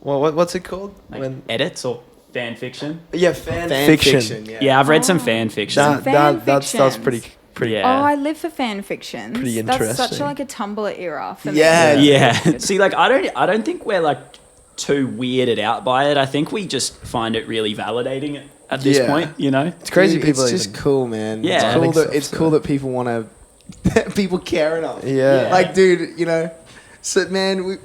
Speaker 1: What's it called?
Speaker 3: Like edits or fan fiction.
Speaker 1: Fan
Speaker 5: fan
Speaker 1: fiction.
Speaker 5: Yeah.
Speaker 3: Yeah, I've read some fan fiction.
Speaker 1: That stuff's
Speaker 4: fictions.
Speaker 1: pretty.
Speaker 3: Yeah.
Speaker 4: Oh, I live for fan fictions.
Speaker 1: Pretty
Speaker 4: That's such
Speaker 1: interesting.
Speaker 4: like a Tumblr era for
Speaker 5: Yeah.
Speaker 4: me.
Speaker 3: Yeah. See, like I don't think we're like too weirded out by it. I think we just find it really validating at this
Speaker 1: Yeah.
Speaker 3: point,
Speaker 1: It's crazy.
Speaker 5: Dude,
Speaker 1: People
Speaker 5: it's just
Speaker 1: even-
Speaker 5: cool, man.
Speaker 3: Yeah.
Speaker 5: It's
Speaker 3: I
Speaker 5: cool
Speaker 1: think
Speaker 5: that
Speaker 1: so,
Speaker 5: it's
Speaker 1: so.
Speaker 5: cool that people want to people care enough.
Speaker 1: Yeah.
Speaker 5: Like, dude, so man, we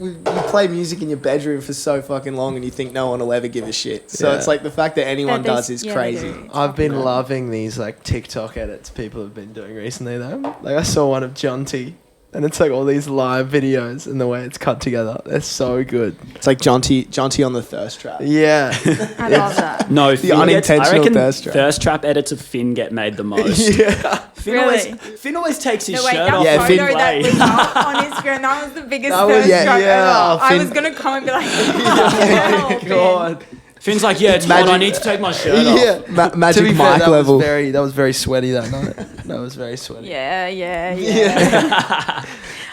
Speaker 5: play music in your bedroom for so fucking long, and you think no one will ever give a shit. So
Speaker 1: Yeah.
Speaker 5: it's like the fact that anyone
Speaker 4: That
Speaker 5: does
Speaker 4: they-
Speaker 5: is
Speaker 4: yeah, they
Speaker 5: crazy.
Speaker 4: do.
Speaker 1: I've been loving these like TikTok edits people have been doing recently though. Like I saw one of John T, and it's like all these live videos and the way it's cut together. They're so good.
Speaker 5: It's like John T on the thirst trap.
Speaker 1: Yeah.
Speaker 4: I love that.
Speaker 3: No,
Speaker 5: The unintentional
Speaker 3: I reckon
Speaker 5: thirst trap.
Speaker 3: thirst trap edits of Finn get made the most.
Speaker 1: yeah.
Speaker 4: Really?
Speaker 3: Finn always takes his
Speaker 4: No, wait,
Speaker 3: shirt
Speaker 4: that
Speaker 3: off.
Speaker 5: Yeah,
Speaker 4: photo
Speaker 5: Finn-
Speaker 4: that
Speaker 3: play.
Speaker 4: was up on Instagram, that was the biggest
Speaker 5: That was-
Speaker 4: thirst
Speaker 5: yeah,
Speaker 4: trap
Speaker 5: yeah,
Speaker 4: ever. I
Speaker 5: Finn-
Speaker 4: was going to come and be like, oh,
Speaker 1: God.
Speaker 3: Finn's like, yeah, it's hot. I need to take my shirt off.
Speaker 1: Yeah.
Speaker 5: Magic
Speaker 1: to be
Speaker 5: Mike
Speaker 1: fair,
Speaker 5: level.
Speaker 1: that was very sweaty that night. That was very sweaty.
Speaker 4: Yeah.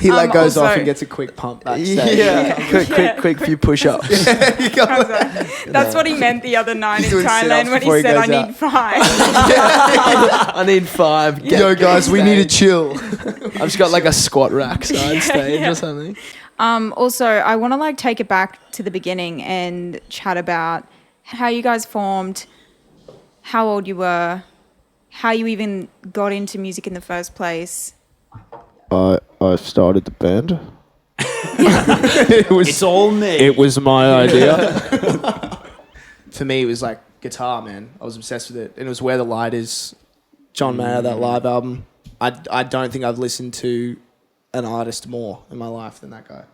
Speaker 5: He like goes
Speaker 4: also-
Speaker 5: off and gets a quick pump backstage.
Speaker 1: Yeah. quick few push-ups.
Speaker 4: That's what he meant the other night in
Speaker 5: doing
Speaker 4: Thailand
Speaker 5: sit-ups
Speaker 4: when
Speaker 5: before
Speaker 4: he
Speaker 5: he
Speaker 4: said, I
Speaker 5: goes out."
Speaker 4: need 5.
Speaker 1: I need 5.
Speaker 5: Yo guys, we need to chill.
Speaker 1: I've just got like a squat rack side stage or something.
Speaker 4: Also, I want to like take it back to the beginning and chat about how you guys formed, how old you were, how you even got into music in the first place.
Speaker 7: I started the band.
Speaker 3: It's all me.
Speaker 7: It was my idea.
Speaker 5: For me, it was like guitar, man. I was obsessed with it, and it was Where the Light Is. John Mayer, that live album. I don't think I've listened to an artist more in my life than that guy.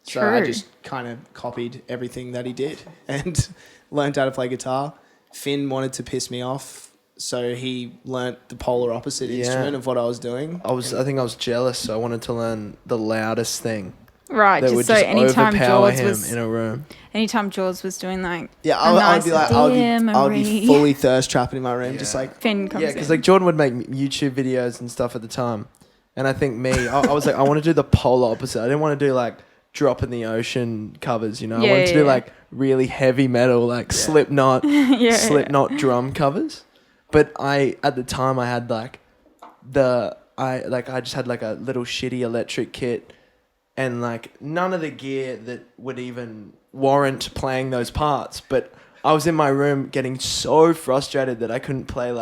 Speaker 5: So I
Speaker 4: True.
Speaker 5: just kind of copied everything that he did and learned how to play guitar. Finn wanted to piss me off, so he learnt the polar opposite instrument of what I was doing.
Speaker 1: I think I was jealous, so I wanted to learn the loudest thing
Speaker 4: Right,
Speaker 1: that
Speaker 4: just
Speaker 1: would
Speaker 4: so
Speaker 1: just
Speaker 4: anytime
Speaker 1: overpower
Speaker 4: George
Speaker 1: him
Speaker 4: was
Speaker 1: in a room.
Speaker 4: doing like
Speaker 5: Yeah,
Speaker 4: a
Speaker 5: I would
Speaker 4: nice
Speaker 5: be like,
Speaker 4: Dear
Speaker 5: I would be
Speaker 4: Marie.
Speaker 5: fully thirst trapping in my room, just like
Speaker 4: Finn comes
Speaker 1: Yeah, because
Speaker 4: in.
Speaker 1: like Jordan would make YouTube videos and stuff at the time, and I think I was like, I want to do the polar opposite. I didn't want to do like Drop in the Ocean covers, you know.
Speaker 4: Yeah,
Speaker 1: I wanted to do
Speaker 4: yeah.
Speaker 1: like really heavy metal, like Slipknot, Slipknot drum covers. But at the time I had like I just had like a little shitty electric kit and like none of the gear that would even warrant playing those parts. But I was in my room getting so frustrated that I couldn't play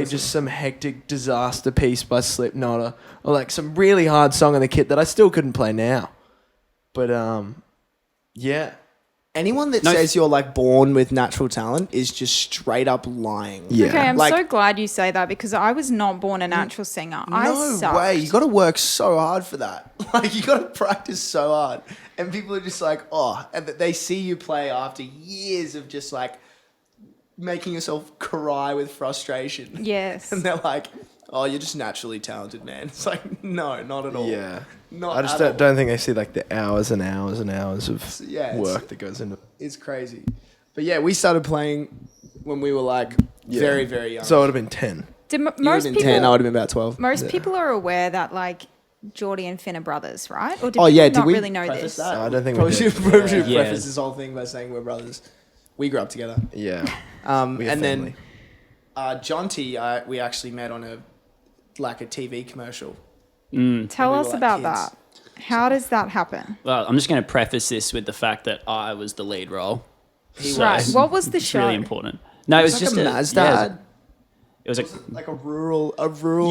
Speaker 1: just some hectic disaster piece by Slipknot or like some really hard song on the kit that I still couldn't play now. But yeah.
Speaker 5: Anyone that says you're like born with natural talent is just straight up lying.
Speaker 1: Yeah.
Speaker 4: Okay, I'm
Speaker 5: Like-
Speaker 4: so glad you say that because I was not born a natural singer. I
Speaker 5: No
Speaker 4: sucked.
Speaker 5: way. You got to work so hard for that. Like, you got to practice so hard. And people are just like, oh, and they see you play after years of just like making yourself cry with frustration.
Speaker 4: Yes.
Speaker 5: And they're like, oh, you're just naturally talented, man. It's like, no, not at all.
Speaker 1: Yeah.
Speaker 5: Not
Speaker 1: I just
Speaker 5: at all.
Speaker 1: don't think they see like the hours and hours and hours of
Speaker 5: Yeah,
Speaker 1: work that goes into it.
Speaker 5: It's crazy. But yeah, we started playing when we were like very, very young.
Speaker 1: So it would have been 10.
Speaker 4: Did
Speaker 5: you would
Speaker 4: most
Speaker 5: have been
Speaker 4: people
Speaker 5: 10, I would have been about 12.
Speaker 4: most people are aware that like Geordie and Finn are brothers, right? Or did
Speaker 5: Oh yeah,
Speaker 4: people
Speaker 5: did
Speaker 4: not
Speaker 5: we
Speaker 4: really know
Speaker 5: preface
Speaker 4: this?
Speaker 5: that?
Speaker 1: No, I don't think we
Speaker 5: probably
Speaker 1: did.
Speaker 5: should preface
Speaker 3: Yeah.
Speaker 5: this whole thing by saying we're brothers. We grew up together.
Speaker 1: Yeah.
Speaker 5: And
Speaker 1: We are
Speaker 5: then
Speaker 1: family.
Speaker 5: John T, we actually met on a TV commercial.
Speaker 4: Tell
Speaker 5: we
Speaker 4: us
Speaker 5: were, like,
Speaker 4: about
Speaker 5: kids.
Speaker 4: that. How does that happen?
Speaker 3: Well, I'm just going to preface this with the fact that I was the lead role.
Speaker 5: He
Speaker 4: Right.
Speaker 5: was
Speaker 4: What was the
Speaker 3: It's
Speaker 4: show?
Speaker 3: really important. No, it was
Speaker 5: like
Speaker 3: just
Speaker 5: a Mazda.
Speaker 3: It was a
Speaker 5: like a rural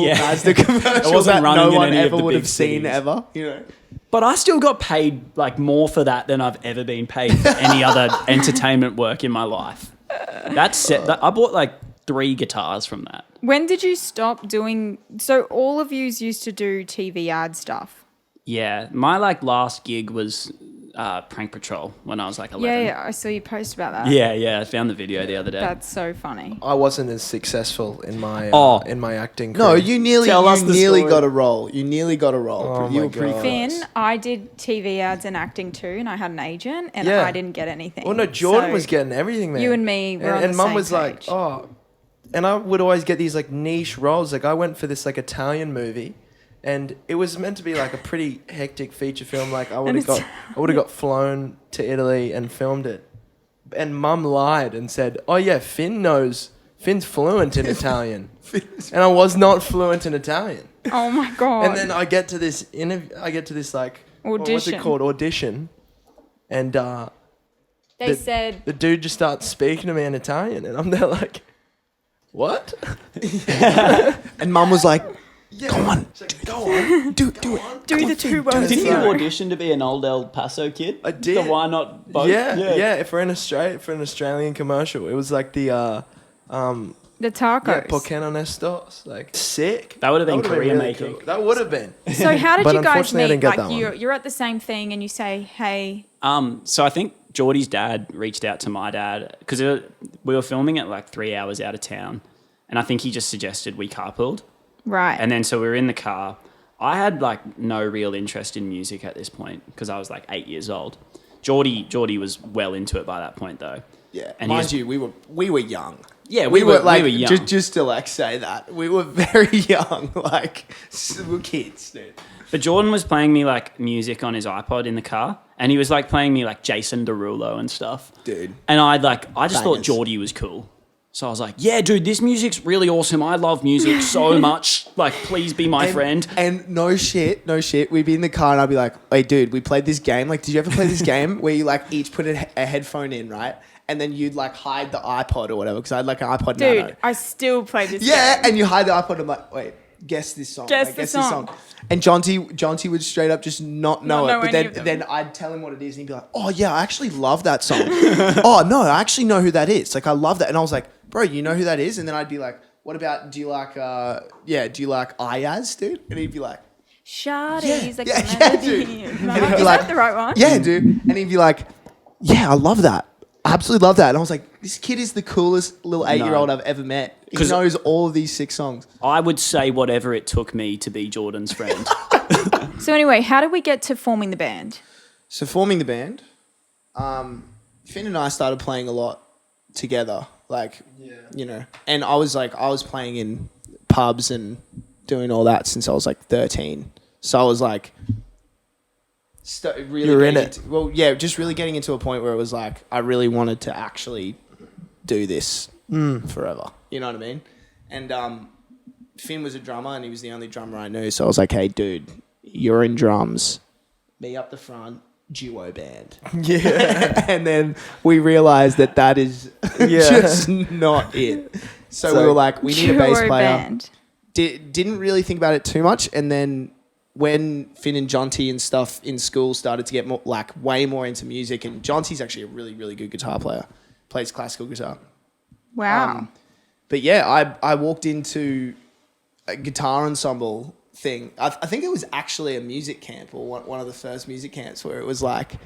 Speaker 3: Yeah.
Speaker 5: Mazda commercial
Speaker 3: wasn't
Speaker 5: that
Speaker 3: running
Speaker 5: no
Speaker 3: in
Speaker 5: one
Speaker 3: any of
Speaker 5: ever
Speaker 3: the
Speaker 5: would
Speaker 3: big
Speaker 5: have seen
Speaker 3: cities.
Speaker 5: ever. You know.
Speaker 3: But I still got paid like more for that than I've ever been paid for any other entertainment work in my life. That's it. I bought like 3 guitars from that.
Speaker 4: When did you stop doing? So all of yous used to do TV ad stuff.
Speaker 3: Yeah, my like last gig was Prank Patrol when I was like 11.
Speaker 4: Yeah, I saw you post about that.
Speaker 3: Yeah, I found the video the other day.
Speaker 4: That's so funny.
Speaker 1: I wasn't as successful in my acting career.
Speaker 5: No, you nearly
Speaker 3: Tell us the story.
Speaker 5: got a role. You nearly got a role.
Speaker 1: Oh
Speaker 5: you
Speaker 1: my
Speaker 5: were pretty
Speaker 1: God.
Speaker 5: close.
Speaker 4: Finn, I did TV ads and acting too, and I had an agent, and
Speaker 1: Yeah.
Speaker 4: I didn't get anything.
Speaker 1: Well, no, Jordan
Speaker 4: So
Speaker 1: was getting everything, man.
Speaker 4: You and me were on
Speaker 1: and
Speaker 4: the
Speaker 1: Mum
Speaker 4: same
Speaker 1: was like,
Speaker 4: page.
Speaker 1: oh, and I would always get these like niche roles. Like I went for this like Italian movie, and it was meant to be like a pretty hectic feature film. Like I would have got flown to Italy and filmed it, and Mum lied and said, oh yeah, Finn's fluent in Italian, and I was not fluent in Italian.
Speaker 4: Oh my god!
Speaker 1: And then I get to this like what's
Speaker 4: Audition.
Speaker 1: it called, audition, and
Speaker 4: they said,
Speaker 1: the dude just starts speaking to me in Italian, and I'm there like, what?
Speaker 5: And Mum was like,
Speaker 1: Yeah,
Speaker 5: go on,
Speaker 1: go on,
Speaker 5: do it.
Speaker 4: "Do the 2 words."
Speaker 3: Didn't you
Speaker 1: Sorry.
Speaker 3: audition to be an old El Paso kid?
Speaker 1: I did.
Speaker 3: So why not both?
Speaker 1: Yeah. For an Australian commercial, it was like the
Speaker 4: The tacos.
Speaker 1: ¿Por qué no estos? Like sick.
Speaker 3: That would have been
Speaker 1: would've
Speaker 3: career
Speaker 1: really
Speaker 3: making.
Speaker 1: cool. That would have been.
Speaker 4: So how did
Speaker 1: But
Speaker 4: you guys
Speaker 1: unfortunately, I
Speaker 4: meet?
Speaker 1: didn't get
Speaker 4: Like
Speaker 1: that one.
Speaker 4: you're at the same thing, and you say, "Hey,
Speaker 3: So I think Geordie's dad reached out to my dad because we were filming it like 3 hours out of town, and I think he just suggested we carpooled.
Speaker 4: right."
Speaker 3: And then so we were in the car. I had like no real interest in music at this point because I was like 8 years old. Geordie was well into it by that point though.
Speaker 5: Yeah,
Speaker 3: And he
Speaker 5: mind
Speaker 3: was-
Speaker 5: you, we were young.
Speaker 3: Yeah, we were young.
Speaker 5: Just to like say that we were very young. Like we were kids, dude.
Speaker 3: But Jordan was playing me like music on his iPod in the car, and he was like playing me like Jason Derulo and stuff.
Speaker 5: Dude.
Speaker 3: And I just thought
Speaker 5: Bangers.
Speaker 3: Geordie was cool. So I was like, yeah, dude, this music's really awesome. I love music so much. Like, please be my friend.
Speaker 5: And no shit. We'd be in the car and I'd be like, "Wait, dude, we played this game. Like, did you ever play this game where you like each put a headphone in, right? And then you'd like hide the iPod or whatever because I had like an iPod
Speaker 4: Dude,
Speaker 5: Nano.
Speaker 4: I still play this.
Speaker 5: Yeah,
Speaker 4: game.
Speaker 5: and you hide the iPod. I'm like, wait, guess this song.
Speaker 4: Guess
Speaker 5: Like,
Speaker 4: the
Speaker 5: this
Speaker 4: song.
Speaker 5: And John T would straight up just not know
Speaker 4: Not know
Speaker 5: it.
Speaker 4: any
Speaker 5: But
Speaker 4: of
Speaker 5: then
Speaker 4: them.
Speaker 5: I'd tell him what it is, and he'd be like, "Oh yeah, I actually love that song. Oh no, I actually know who that is. Like I love that." And I was like, "Bro, you know who that is?" And then I'd be like, "What about? Do you like? Do you like Ayaz, dude?" And he'd be like,
Speaker 4: Shawty's like
Speaker 5: yeah,
Speaker 4: a
Speaker 5: yeah,
Speaker 4: melody.
Speaker 5: dude.
Speaker 4: Is
Speaker 5: And he'd be
Speaker 4: that
Speaker 5: like,
Speaker 4: the right one?
Speaker 5: "Yeah, dude." And he'd be like, "Yeah, I love that. I absolutely love that." And I was like, "This kid is the coolest little 8-year-old I've ever met. He
Speaker 3: 'Cause-
Speaker 5: knows all of these 6 songs."
Speaker 3: I would say whatever it took me to be Jordan's friend.
Speaker 4: So anyway, how did we get to forming the band?
Speaker 5: So forming the band, Finn and I started playing a lot together, like, you know, and I was playing in pubs and doing all that since I was like 13. So I was like really
Speaker 1: You're in
Speaker 5: getting
Speaker 1: it.
Speaker 5: just really getting into a point where it was like I really wanted to actually do this forever. You know what I mean? And Finn was a drummer, and he was the only drummer I knew. So I was like, "Hey, dude, you're in drums, me up the front, duo band."
Speaker 1: Yeah.
Speaker 5: And then we realized that is just not it. So we were like, "We need a bass
Speaker 4: Duo
Speaker 5: player."
Speaker 4: band.
Speaker 5: Didn't really think about it too much, and then when Finn and Jonty and stuff in school started to get more, like, way more into music, and Jonty's actually a really, really good guitar player, plays classical guitar.
Speaker 4: Wow.
Speaker 5: But yeah, I walked into a guitar ensemble thing. I think it was actually a music camp, or one of the first music camps, where it was like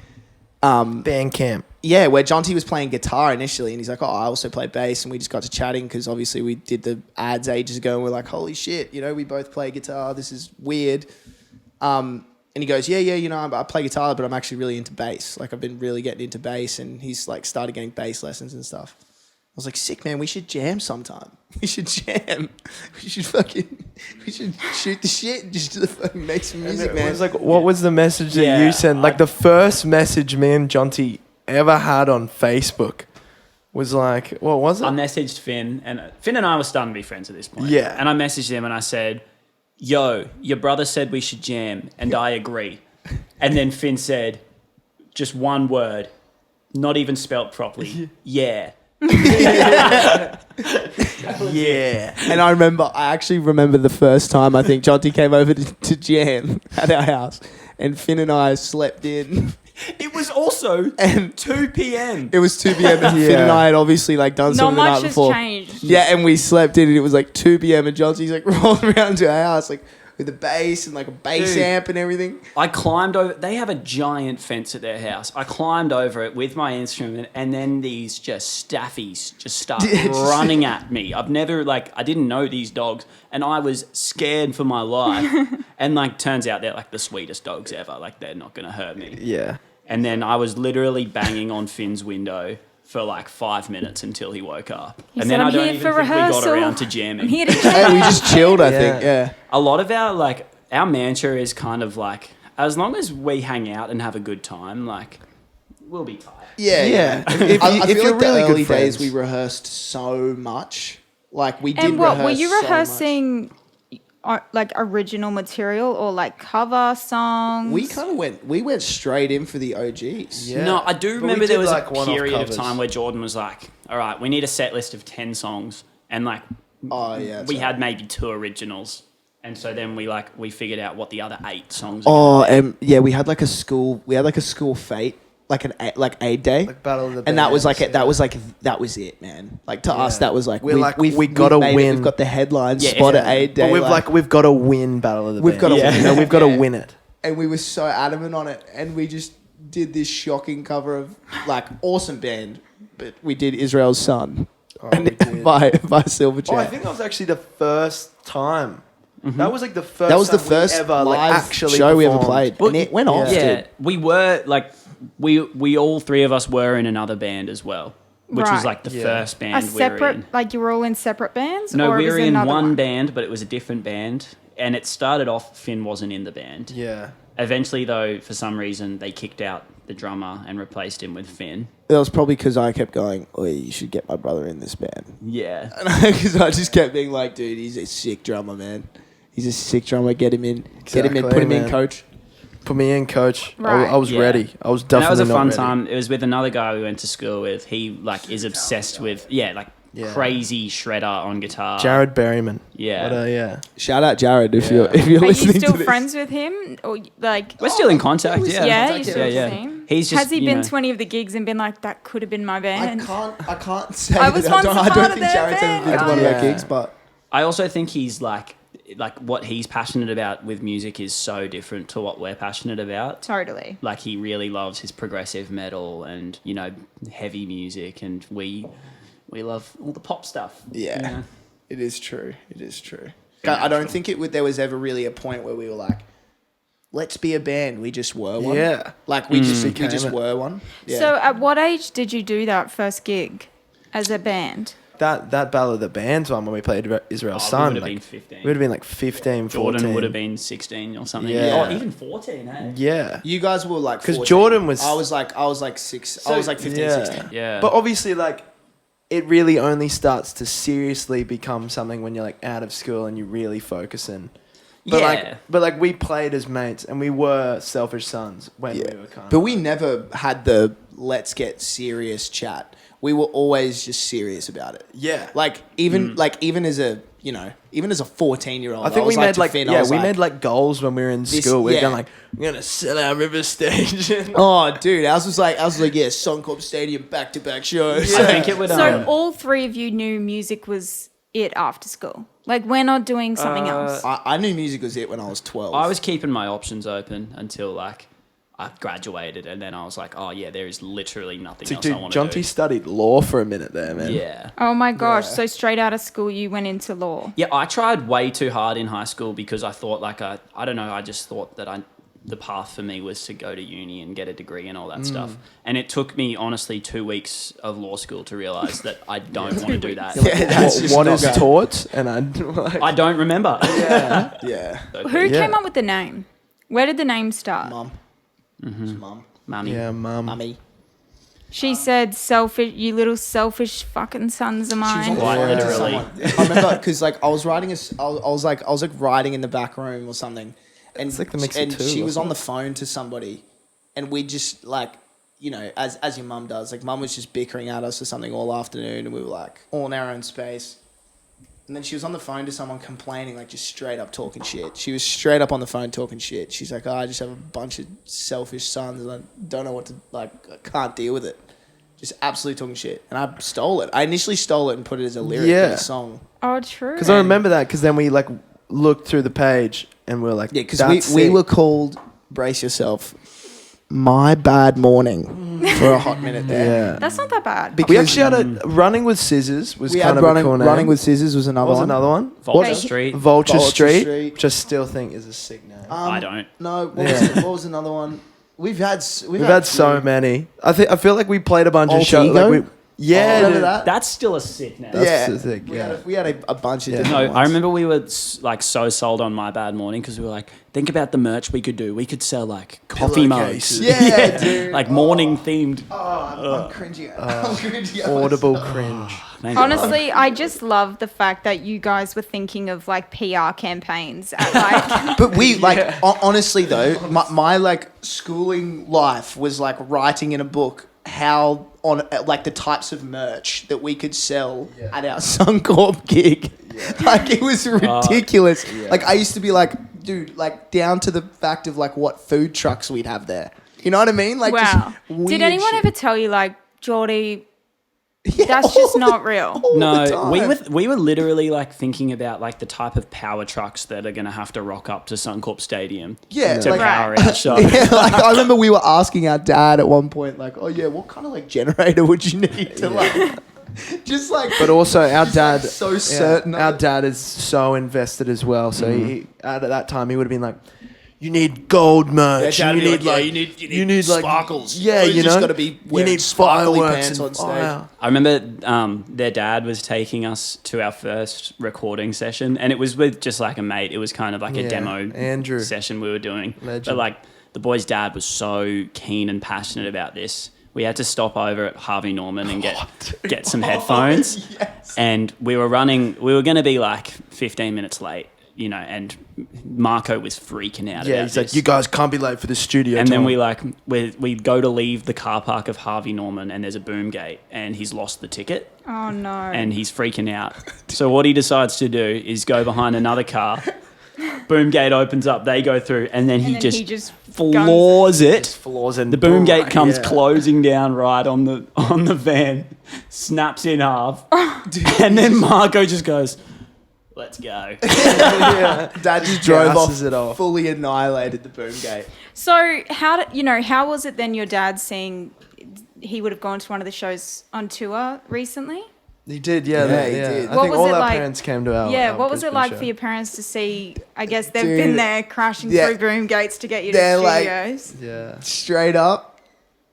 Speaker 1: Band camp.
Speaker 5: yeah, where Jonty was playing guitar initially, and he's like, "Oh, I also play bass," and we just got to chatting because obviously we did the ads ages ago, and we're like, "Holy shit, we both play guitar. This is weird." And he goes, "Yeah, I play guitar, but I'm actually really into bass. Like, I've been really getting into bass," and he's like started getting bass lessons and stuff. I was like, "Sick, man. We should jam sometime. We should jam. We should shoot the shit and just fucking make some music,
Speaker 1: It
Speaker 5: man."
Speaker 1: was like, what was the message that
Speaker 3: Yeah,
Speaker 1: you sent? Like the first message me and Jonty ever had on Facebook was like, what was it?
Speaker 3: I messaged Finn, and Finn and I were starting to be friends at this point.
Speaker 1: Yeah.
Speaker 3: And I messaged him and I said, "Yo, your brother said we should jam, and I agree." And then Finn said, just one word, not even spelt properly. Yeah.
Speaker 1: Yeah.
Speaker 5: And I actually remember the first time I think Jonty came over to jam at our house, and Finn and I slept in.
Speaker 3: It was also
Speaker 5: And
Speaker 3: 2 p.m.
Speaker 5: it was 2 p.m. and Finn and I had obviously like done
Speaker 2: Not
Speaker 5: something the
Speaker 2: much
Speaker 5: night
Speaker 2: has
Speaker 5: before.
Speaker 2: changed.
Speaker 5: Yeah, and we slept in, and it was like 2 p.m. and Jonty's like rolling around to our house like with a bass and like a bass
Speaker 3: Dude.
Speaker 5: amp and everything.
Speaker 3: I climbed over. They have a giant fence at their house. I climbed over it with my instrument, and then these staffies just start running at me. I didn't know these dogs, and I was scared for my life. And turns out they're like the sweetest dogs ever. Like, they're not gonna hurt me.
Speaker 1: Yeah.
Speaker 3: And then I was literally banging on Finn's window for like 5 minutes until he woke up.
Speaker 4: He
Speaker 3: And
Speaker 4: said,
Speaker 3: then I
Speaker 4: "I'm
Speaker 3: don't
Speaker 4: here
Speaker 3: even
Speaker 4: for
Speaker 3: think we got
Speaker 4: rehearsal.
Speaker 3: around to
Speaker 4: I'm
Speaker 3: jamming.
Speaker 4: here to
Speaker 5: Hey, we just chilled, I think. Yeah.
Speaker 3: A lot of our mantra is kind of like, as long as we hang out and have a good time, like, we'll be tight.
Speaker 5: Yeah.
Speaker 1: If
Speaker 5: I
Speaker 1: you- if
Speaker 5: feel
Speaker 1: you're
Speaker 5: like the
Speaker 1: really good
Speaker 5: early days
Speaker 1: friends.
Speaker 5: we rehearsed so much. Like, we did
Speaker 4: And what, were
Speaker 5: rehearse
Speaker 4: you
Speaker 5: so much.
Speaker 4: rehearsing like original material or like cover songs?
Speaker 5: We went straight in for the OGs.
Speaker 1: Yeah.
Speaker 3: No, I do
Speaker 1: But we
Speaker 3: remember
Speaker 1: did,
Speaker 3: there was
Speaker 1: like,
Speaker 3: a
Speaker 1: one-off
Speaker 3: period of
Speaker 1: covers.
Speaker 3: time where Jordan was like, all right, we need a set list of 10 songs. And
Speaker 5: Oh yeah. that's
Speaker 3: we
Speaker 5: right.
Speaker 3: had maybe 2 originals. And so then we figured out what the other 8 songs
Speaker 5: Oh, and yeah, we had like a school fete, like aid day,
Speaker 1: Like Battle of the
Speaker 5: and that was
Speaker 1: Bands,
Speaker 5: like
Speaker 1: yeah.
Speaker 5: that was it, man. Like to us, that was like
Speaker 1: We're like, we
Speaker 5: we've
Speaker 1: gotta
Speaker 5: made it.
Speaker 1: win.
Speaker 5: We've got the headline
Speaker 3: Yeah,
Speaker 5: spot at
Speaker 3: yeah.
Speaker 5: aid day,
Speaker 1: But we've got to win Battle of the
Speaker 5: We've
Speaker 1: Bands.
Speaker 5: gotta
Speaker 3: win
Speaker 1: You know,
Speaker 5: it.
Speaker 1: we've got to
Speaker 5: Yeah.
Speaker 1: win it.
Speaker 5: and we were so adamant on it, and we just did this shocking cover of like awesome band, but we did Israel's Son
Speaker 1: Oh, we did.
Speaker 5: by Silverchair.
Speaker 1: Oh, I think that was actually the first time. That was like the first.
Speaker 5: that was the
Speaker 1: time
Speaker 5: first
Speaker 1: we ever
Speaker 5: live
Speaker 1: actually
Speaker 5: show we ever
Speaker 1: performed.
Speaker 5: played,
Speaker 3: Well,
Speaker 5: and it went off.
Speaker 3: Yeah,
Speaker 5: Dude.
Speaker 3: we were like, we all 3 of us were in another band as well, which was
Speaker 4: Right.
Speaker 3: like the
Speaker 1: Yeah.
Speaker 3: first
Speaker 4: a
Speaker 3: band we were
Speaker 4: separate,
Speaker 3: in.
Speaker 4: like you were all in separate bands?
Speaker 3: No,
Speaker 4: or
Speaker 3: we
Speaker 4: it was
Speaker 3: were in
Speaker 4: another
Speaker 3: one band, but it was a different band. And it started off, Finn wasn't in the band.
Speaker 1: Yeah.
Speaker 3: Eventually, though, for some reason, they kicked out the drummer and replaced him with Finn.
Speaker 5: That was probably because I kept going, "Oh, you should get my brother in this band."
Speaker 3: Yeah.
Speaker 5: Because I just kept being like, "Dude, he's a sick drummer, man. He's a sick drummer. Get him in. Get him in.
Speaker 1: Exactly,
Speaker 5: Put him in,
Speaker 1: man.
Speaker 5: coach."
Speaker 1: Put me in, coach.
Speaker 4: Right.
Speaker 1: I was
Speaker 3: Yeah.
Speaker 1: ready. I was
Speaker 3: And
Speaker 1: definitely
Speaker 3: that was a
Speaker 1: not
Speaker 3: fun
Speaker 1: ready.
Speaker 3: time. It was with another guy we went to school with. He is obsessed with
Speaker 1: Yeah.
Speaker 3: crazy shredder on guitar.
Speaker 1: Jared Berryman.
Speaker 3: Yeah.
Speaker 1: What yeah.
Speaker 5: Shout out Jared if
Speaker 1: Yeah.
Speaker 5: you're
Speaker 4: Are you
Speaker 5: listening
Speaker 4: still
Speaker 5: to this.
Speaker 4: friends with him? Or like,
Speaker 3: We're still in contact. Yeah.
Speaker 4: yeah, you still
Speaker 3: yeah.
Speaker 4: see him?
Speaker 3: He's just,
Speaker 4: Has he
Speaker 3: you
Speaker 4: been
Speaker 3: know-
Speaker 4: to any of the gigs and been like, that could have been my
Speaker 5: I
Speaker 4: band?
Speaker 5: can't say
Speaker 4: I
Speaker 5: that.
Speaker 4: was
Speaker 5: I
Speaker 4: once
Speaker 5: don't,
Speaker 4: a
Speaker 5: I
Speaker 4: part
Speaker 5: don't
Speaker 4: of
Speaker 5: think
Speaker 4: their
Speaker 5: Jared's ever been to
Speaker 4: band.
Speaker 5: one of
Speaker 1: Yeah.
Speaker 5: our gigs, but
Speaker 3: I also think he's like what he's passionate about with music is so different to what we're passionate about.
Speaker 4: Totally.
Speaker 3: Like, he really loves his progressive metal and, heavy music, and we love all the pop stuff.
Speaker 5: yeah,
Speaker 3: you know?
Speaker 5: it is true. It is true. I don't think there was ever really a point where we were like, let's be a band. We just were one.
Speaker 1: Yeah.
Speaker 5: Like we just
Speaker 1: Became
Speaker 5: were one. Yeah.
Speaker 4: So at what age did you do that first gig as a band?
Speaker 1: that Battle of the Bands one when we played Israel's
Speaker 3: Oh, we
Speaker 1: Son.
Speaker 3: would have
Speaker 1: Like,
Speaker 3: been 15.
Speaker 1: we would have been like 15, 14.
Speaker 3: Jordan would have been 16 or something.
Speaker 1: Yeah.
Speaker 3: Oh, even 14, eh?
Speaker 1: Yeah.
Speaker 5: You guys were like
Speaker 1: 'Cause
Speaker 5: 14.
Speaker 1: Jordan was-
Speaker 5: I was like 15,
Speaker 1: yeah.
Speaker 5: 16.
Speaker 3: Yeah.
Speaker 1: But obviously, like, it really only starts to seriously become something when you're like out of school and you're really focusing. But
Speaker 3: Yeah.
Speaker 1: like we played as mates and we were selfish sons when we were kind
Speaker 5: But
Speaker 1: of.
Speaker 5: we never had the let's get serious chat. We were always just serious about it.
Speaker 1: Yeah.
Speaker 5: Like even as a 14-year-old.
Speaker 1: I think we made like
Speaker 5: we
Speaker 1: made like goals when we were in
Speaker 5: This-
Speaker 1: school. We were
Speaker 5: yeah.
Speaker 1: going like, we're gonna sell our river stage.
Speaker 5: Oh, dude, I was like, yeah, Suncorp Stadium back-to-back shows.
Speaker 3: I think it would.
Speaker 4: So all three of you knew music was it after school. Like we're not doing something else.
Speaker 5: I knew music was it when I was 12.
Speaker 3: I was keeping my options open until like I graduated, and then I was like, oh yeah, there is literally nothing else I
Speaker 1: Dude,
Speaker 3: want to do.
Speaker 1: Jonty studied law for a minute there, man.
Speaker 3: Yeah.
Speaker 4: Oh my gosh! So straight out of school, you went into law.
Speaker 3: Yeah, I tried way too hard in high school because I thought like I don't know, I just thought that the path for me was to go to uni and get a degree and all that stuff. And it took me honestly 2 weeks of law school to realize that I don't want to do that.
Speaker 5: Yeah, that's just
Speaker 1: What
Speaker 5: not
Speaker 1: is
Speaker 5: great.
Speaker 1: taught? And I like,
Speaker 3: I don't remember.
Speaker 5: Yeah.
Speaker 4: Who
Speaker 1: Yeah.
Speaker 4: came up with the name? Where did the name start?
Speaker 5: Mum. Mum.
Speaker 3: Mummy.
Speaker 1: yeah, mum.
Speaker 5: Mummy.
Speaker 4: She said, "Selfish, you little selfish fucking sons of mine."
Speaker 3: Quite
Speaker 5: phone to
Speaker 3: literally.
Speaker 5: someone. I remember because like I was writing I was like writing in the back room or something, and
Speaker 1: It's like the mix of
Speaker 5: and
Speaker 1: two,
Speaker 5: she was
Speaker 1: wasn't
Speaker 5: on the phone to somebody, and we just like as your mum does, like mum was just bickering at us or something all afternoon, and we were like all in our own space. And then she was on the phone to someone complaining, like just straight up talking shit. She was straight up on the phone talking shit. She's like, I just have a bunch of selfish sons and I don't know what to, like, I can't deal with it. Just absolutely talking shit. And I stole it. I initially stole it and put it as a lyric in
Speaker 1: Yeah.
Speaker 5: a song.
Speaker 4: Oh, true.
Speaker 1: Because I remember that. Because then we like looked through the page and we are like,
Speaker 5: Yeah, because
Speaker 1: that's
Speaker 5: we
Speaker 1: it.
Speaker 5: were called, brace yourself, My Bad Morning for a hot minute there.
Speaker 1: Yeah.
Speaker 4: That's not that bad.
Speaker 5: Because
Speaker 1: We actually had a Running with Scissors was
Speaker 5: we
Speaker 1: kind
Speaker 5: had
Speaker 1: of a cool name.
Speaker 5: Running with Scissors was another
Speaker 1: What was
Speaker 5: one.
Speaker 1: another one?
Speaker 3: Vulture
Speaker 4: What-
Speaker 3: Street.
Speaker 1: Vulture
Speaker 5: Vulture
Speaker 1: Street,
Speaker 5: Street.
Speaker 1: which I still think is a sick name.
Speaker 3: I don't.
Speaker 5: No,
Speaker 1: Yeah.
Speaker 5: what was another one? We've had
Speaker 1: so many. I feel like we played a bunch of
Speaker 5: Alt
Speaker 1: shows.
Speaker 5: Ego?
Speaker 1: Like yeah,
Speaker 5: Remember
Speaker 1: dude.
Speaker 5: that?
Speaker 3: That's still a sick name.
Speaker 1: That's
Speaker 5: Yeah.
Speaker 1: the thing,
Speaker 5: We
Speaker 1: yeah.
Speaker 5: had a bunch of
Speaker 1: Yeah.
Speaker 5: different
Speaker 3: No,
Speaker 5: ones.
Speaker 3: I remember we were like so sold on My Bad Morning because we were like, think about the merch we could do. We could sell like coffee mugs.
Speaker 1: Pillowcases.
Speaker 5: Yeah, dude.
Speaker 3: Like morning themed.
Speaker 5: I'm cringing. I'm cringing.
Speaker 1: Audible cringe.
Speaker 3: Thank
Speaker 4: Honestly, I just love the fact that you guys were thinking of like PR campaigns at like
Speaker 5: But we like honestly though, my like schooling life was like writing in a book how on like the types of merch that we could sell at our Suncorp gig. Like it was ridiculous. Like I used to be like, dude, like down to the fact of like what food trucks we'd have there. You know what I mean? Like
Speaker 4: wow.
Speaker 5: just
Speaker 4: Did
Speaker 5: weird
Speaker 4: anyone
Speaker 5: shit.
Speaker 4: ever tell you like, Geordie,
Speaker 5: Yeah,
Speaker 4: that's just not real?
Speaker 5: all the
Speaker 3: No,
Speaker 5: time.
Speaker 3: we were literally like thinking about like the type of power trucks that are going to have to rock up to Suncorp Stadium
Speaker 5: Yeah,
Speaker 3: to
Speaker 5: like-
Speaker 3: power our show.
Speaker 5: Yeah, like I remember we were asking our dad at one point, like, "Oh yeah, what kind of like generator would you need to like, just like?"
Speaker 1: But also, our
Speaker 5: just,
Speaker 1: dad,
Speaker 5: like, so certain.
Speaker 1: our
Speaker 5: of it.
Speaker 1: dad is so invested as well. So he, at that time, he would have been like, "You need gold merch.
Speaker 5: Yeah,
Speaker 1: You
Speaker 5: Dad would
Speaker 1: need
Speaker 5: be like,
Speaker 1: like,
Speaker 5: "Yeah, you need
Speaker 1: like
Speaker 5: sparkles.
Speaker 1: Yeah,
Speaker 5: You
Speaker 1: you
Speaker 5: just
Speaker 1: know,
Speaker 5: gotta be
Speaker 1: you
Speaker 5: wearing
Speaker 1: need
Speaker 5: sparkly
Speaker 1: fireworks
Speaker 5: pants
Speaker 1: and
Speaker 5: on stage."
Speaker 1: fire."
Speaker 3: I remember their dad was taking us to our first recording session, and it was with just like a mate. It was kind of like
Speaker 1: Yeah,
Speaker 3: a demo
Speaker 1: Andrew.
Speaker 3: session we were doing.
Speaker 1: Legend.
Speaker 3: But like the boy's dad was so keen and passionate about this. We had to stop over at Harvey Norman and get some headphones.
Speaker 5: Yes.
Speaker 3: And we were going to be like 15 minutes late, you know, and Marco was freaking out
Speaker 1: Yeah,
Speaker 3: about
Speaker 1: he's like,
Speaker 3: this.
Speaker 1: "You guys can't be late for the studio."
Speaker 3: And then
Speaker 1: time."
Speaker 3: we go to leave the car park of Harvey Norman, and there's a boom gate, and he's lost the ticket,
Speaker 4: Oh no.
Speaker 3: and he's freaking out. So what he decides to do is go behind another car. Boom gate opens up, they go through, and then he
Speaker 4: then
Speaker 3: just
Speaker 4: he just
Speaker 3: floors it.
Speaker 1: floors and
Speaker 3: The boom gate
Speaker 1: right,
Speaker 3: comes
Speaker 1: yeah.
Speaker 3: closing down right on the van, snaps in half, and then Marco just goes, "Let's go."
Speaker 5: Dad just drove off,
Speaker 1: Gasses it off.
Speaker 5: fully annihilated the boom gate.
Speaker 4: So how was it then? Your dad seeing he would have gone to one of the shows on tour recently.
Speaker 1: He did, yeah.
Speaker 5: Yeah, he
Speaker 1: yeah.
Speaker 5: did.
Speaker 1: I
Speaker 4: What
Speaker 1: think
Speaker 4: was
Speaker 1: all
Speaker 4: it
Speaker 1: our
Speaker 4: like-
Speaker 1: parents came to our.
Speaker 4: Yeah,
Speaker 1: our
Speaker 4: what was it
Speaker 1: Brisbane
Speaker 4: like
Speaker 1: show.
Speaker 4: for your parents to see? I guess they've
Speaker 5: Dude.
Speaker 4: been there crashing
Speaker 5: Yeah.
Speaker 4: through boom gates to get you to
Speaker 5: They're
Speaker 4: the
Speaker 5: like-
Speaker 4: studios.
Speaker 1: Yeah.
Speaker 5: Straight up,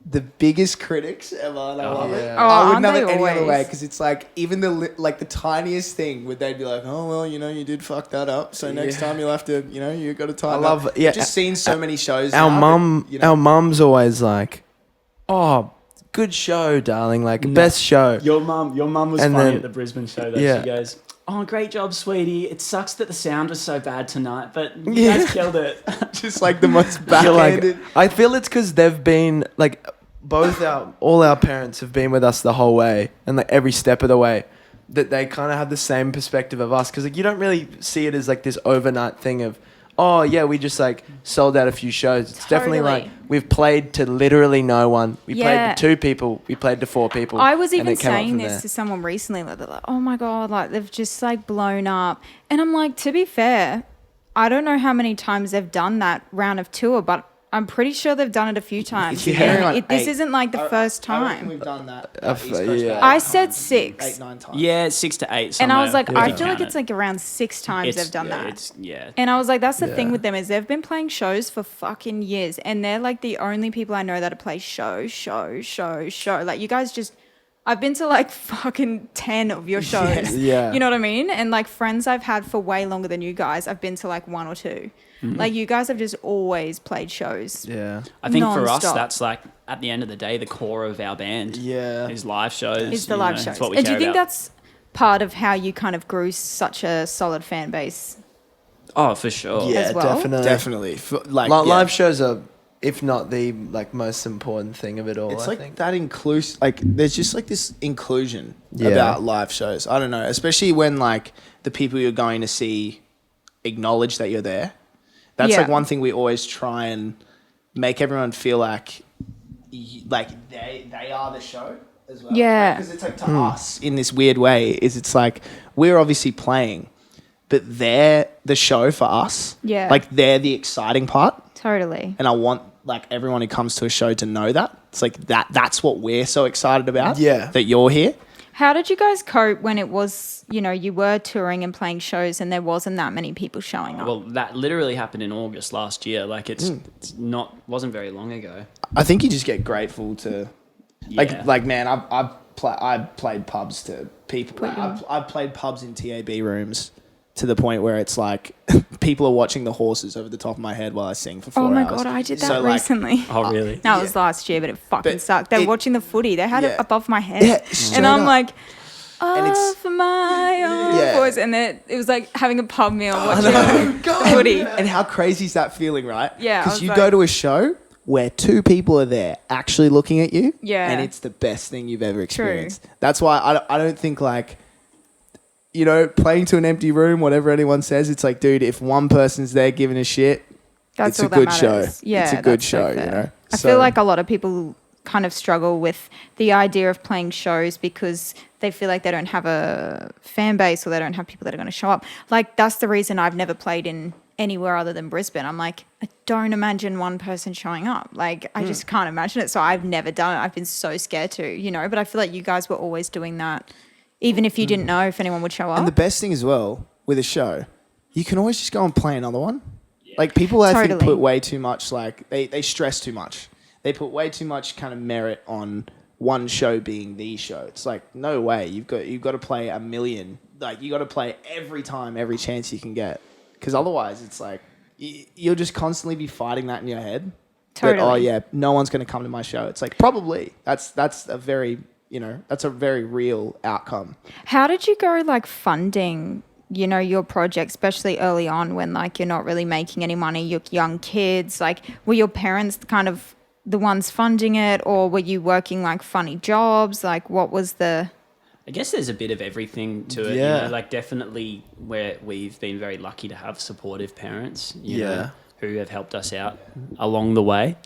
Speaker 5: the biggest critics ever, and I love it.
Speaker 1: yeah.
Speaker 4: Oh,
Speaker 5: I wouldn't have
Speaker 4: aren't
Speaker 5: it
Speaker 4: they
Speaker 5: any other way
Speaker 4: always?
Speaker 5: because it's like even the tiniest thing would they'd be like, oh well, you did fuck that up, so next time you'll have to, you got to tighten up. I've just seen so many shows.
Speaker 1: Our
Speaker 5: now
Speaker 1: mum,
Speaker 5: that,
Speaker 1: our mum's always like, "Oh, good show, darling. Like best show."
Speaker 3: Your mum was
Speaker 1: And
Speaker 3: funny
Speaker 1: then-
Speaker 3: at the Brisbane show. That
Speaker 1: Yeah.
Speaker 3: she goes, "Oh, great job, sweetie. It sucks that the sound was so bad tonight, but you
Speaker 1: Yeah.
Speaker 3: guys killed it."
Speaker 5: just like the most
Speaker 1: You're like,
Speaker 5: backhanded.
Speaker 1: I feel it's because they've been like, all our parents have been with us the whole way, and like every step of the way, that they kind of have the same perspective of us. Because like you don't really see it as like this overnight thing of, oh yeah, we just like sold out a few shows. It's definitely like
Speaker 4: Totally.
Speaker 1: we've played to literally no one. We
Speaker 4: Yeah.
Speaker 1: played to 2 people. We played to 4 people.
Speaker 4: I was
Speaker 1: and
Speaker 4: even
Speaker 1: it came up
Speaker 4: saying
Speaker 1: from
Speaker 4: this
Speaker 1: there.
Speaker 4: to someone recently. Like, they're like, oh my God, like they've just like blown up. And I'm like, to be fair, I don't know how many times they've done that round of tour, but I'm pretty sure they've done it a few times.
Speaker 5: You're hearing like
Speaker 4: This
Speaker 5: 8.
Speaker 4: isn't like the first
Speaker 5: I reckon
Speaker 4: time.
Speaker 5: we've done that.
Speaker 1: F-
Speaker 5: East Coast
Speaker 1: yeah.
Speaker 5: Bay
Speaker 4: I
Speaker 5: 8
Speaker 4: said
Speaker 5: times,
Speaker 4: 6.
Speaker 5: 8, 9 times.
Speaker 3: Yeah, 6 to 8.
Speaker 4: And I was like,
Speaker 3: somewhere,
Speaker 4: I
Speaker 3: if
Speaker 4: feel
Speaker 3: you
Speaker 4: like
Speaker 3: count
Speaker 4: it's
Speaker 3: it.
Speaker 4: like around 6 times
Speaker 3: It's-
Speaker 4: they've done
Speaker 3: yeah,
Speaker 4: that.
Speaker 3: It's, yeah.
Speaker 4: And I was like, that's the thing
Speaker 1: Yeah.
Speaker 4: with them is they've been playing shows for fucking years, and they're like the only people I know that play show. Like you guys just, I've been to like fucking 10 of your shows.
Speaker 1: Yeah.
Speaker 4: You know what I mean? And like friends I've had for way longer than you guys, I've been to like 1 or 2. Like you guys have just always played shows.
Speaker 1: Yeah.
Speaker 3: I think for us,
Speaker 4: Non-stop.
Speaker 3: that's like at the end of the day, the core of our band.
Speaker 1: Yeah.
Speaker 3: Is live shows.
Speaker 4: It's the
Speaker 3: you
Speaker 4: live
Speaker 3: know,
Speaker 4: shows.
Speaker 3: It's what we
Speaker 4: And do
Speaker 3: care
Speaker 4: you think
Speaker 3: about.
Speaker 4: that's part of how you kind of grew such a solid fan base?
Speaker 3: Oh, for sure.
Speaker 1: Yeah,
Speaker 4: As well?
Speaker 1: definitely.
Speaker 5: Like
Speaker 1: Li-
Speaker 5: yeah.
Speaker 1: Live shows are, if not the like most important thing of it all.
Speaker 5: It's
Speaker 1: I
Speaker 5: like
Speaker 1: think.
Speaker 5: that inclusion. Like there's just like this inclusion
Speaker 1: Yeah.
Speaker 5: about live shows. I don't know, especially when like the people you're going to see acknowledge that you're there. That's
Speaker 4: Yeah.
Speaker 5: like one thing we always try and make everyone feel like they are the show as well.
Speaker 4: Yeah.
Speaker 5: Because it's like to us in this weird way is it's like we're obviously playing, but they're the show for us.
Speaker 4: Yeah.
Speaker 5: Like they're the exciting part.
Speaker 4: Totally.
Speaker 5: And I want like everyone who comes to a show to know that. It's like that's what we're so excited about.
Speaker 1: Yeah.
Speaker 5: That you're here.
Speaker 4: How did you guys cope when it was, you were touring and playing shows and there wasn't that many people showing up?
Speaker 3: Well, that literally happened in August last year. Like it's wasn't very long ago.
Speaker 5: I think you just get grateful to
Speaker 3: Yeah.
Speaker 5: like man, I've played pubs to people. I've played pubs in TAB rooms to the point where it's like people are watching the horses over the top of my head while I sing for 4
Speaker 4: Oh
Speaker 5: hours.
Speaker 4: my God, I did that
Speaker 5: So, like,
Speaker 4: recently.
Speaker 3: Oh, really?
Speaker 4: No, it was last year, but it fucking
Speaker 5: But
Speaker 4: sucked. They were
Speaker 5: it-
Speaker 4: watching the footy. They had it
Speaker 5: Yeah.
Speaker 4: above my head.
Speaker 5: Yeah, straight
Speaker 4: and I'm
Speaker 5: up.
Speaker 4: like,
Speaker 5: And it's-
Speaker 4: for my own
Speaker 5: Yeah.
Speaker 4: voice. And then it was like having a pub meal watching
Speaker 5: God.
Speaker 4: the footy.
Speaker 5: And how crazy is that feeling, right?
Speaker 4: Yeah, I
Speaker 5: Because
Speaker 4: was
Speaker 5: you
Speaker 4: like-
Speaker 5: go to a show where 2 people are there actually looking at you.
Speaker 4: Yeah.
Speaker 5: And it's the best thing you've ever experienced. That's why I don't think like, playing to an empty room, whatever anyone says, it's like, dude, if one person's there giving a shit,
Speaker 4: That's
Speaker 5: it's
Speaker 4: all
Speaker 5: a
Speaker 4: that
Speaker 5: good
Speaker 4: matters.
Speaker 5: show.
Speaker 4: Yeah,
Speaker 5: It's a good
Speaker 4: that's so
Speaker 5: show,
Speaker 4: fair. I
Speaker 5: So-
Speaker 4: feel like a lot of people kind of struggle with the idea of playing shows because they feel like they don't have a fan base or they don't have people that are going to show up. Like, that's the reason I've never played in anywhere other than Brisbane. I'm like, I don't imagine one person showing up. Like, I just can't imagine it. So I've never done it. I've been so scared to, but I feel like you guys were always doing that, even if you didn't know if anyone would show up.
Speaker 5: And the best thing as well with a show, you can always just go and play another one. Like people, I think,
Speaker 4: Totally.
Speaker 5: put way too much. Like they stress too much. They put way too much kind of merit on one show being the show. It's like no way. You've got to play a million. Like you got to play every time, every chance you can get. Because otherwise, it's like you'll just constantly be fighting that in your head.
Speaker 4: Totally.
Speaker 5: That, oh yeah, no one's going to come to my show. It's like probably that's a very that's a very real outcome.
Speaker 4: How did you go like funding, your project, especially early on when like you're not really making any money, you're young kids? Like, were your parents kind of the ones funding it, or were you working like funny jobs? Like, what was the...
Speaker 3: I guess there's a bit of everything to it.
Speaker 1: Yeah.
Speaker 3: Like definitely where we've been very lucky to have supportive parents, you
Speaker 1: Yeah.
Speaker 3: know, who have helped us out along the way.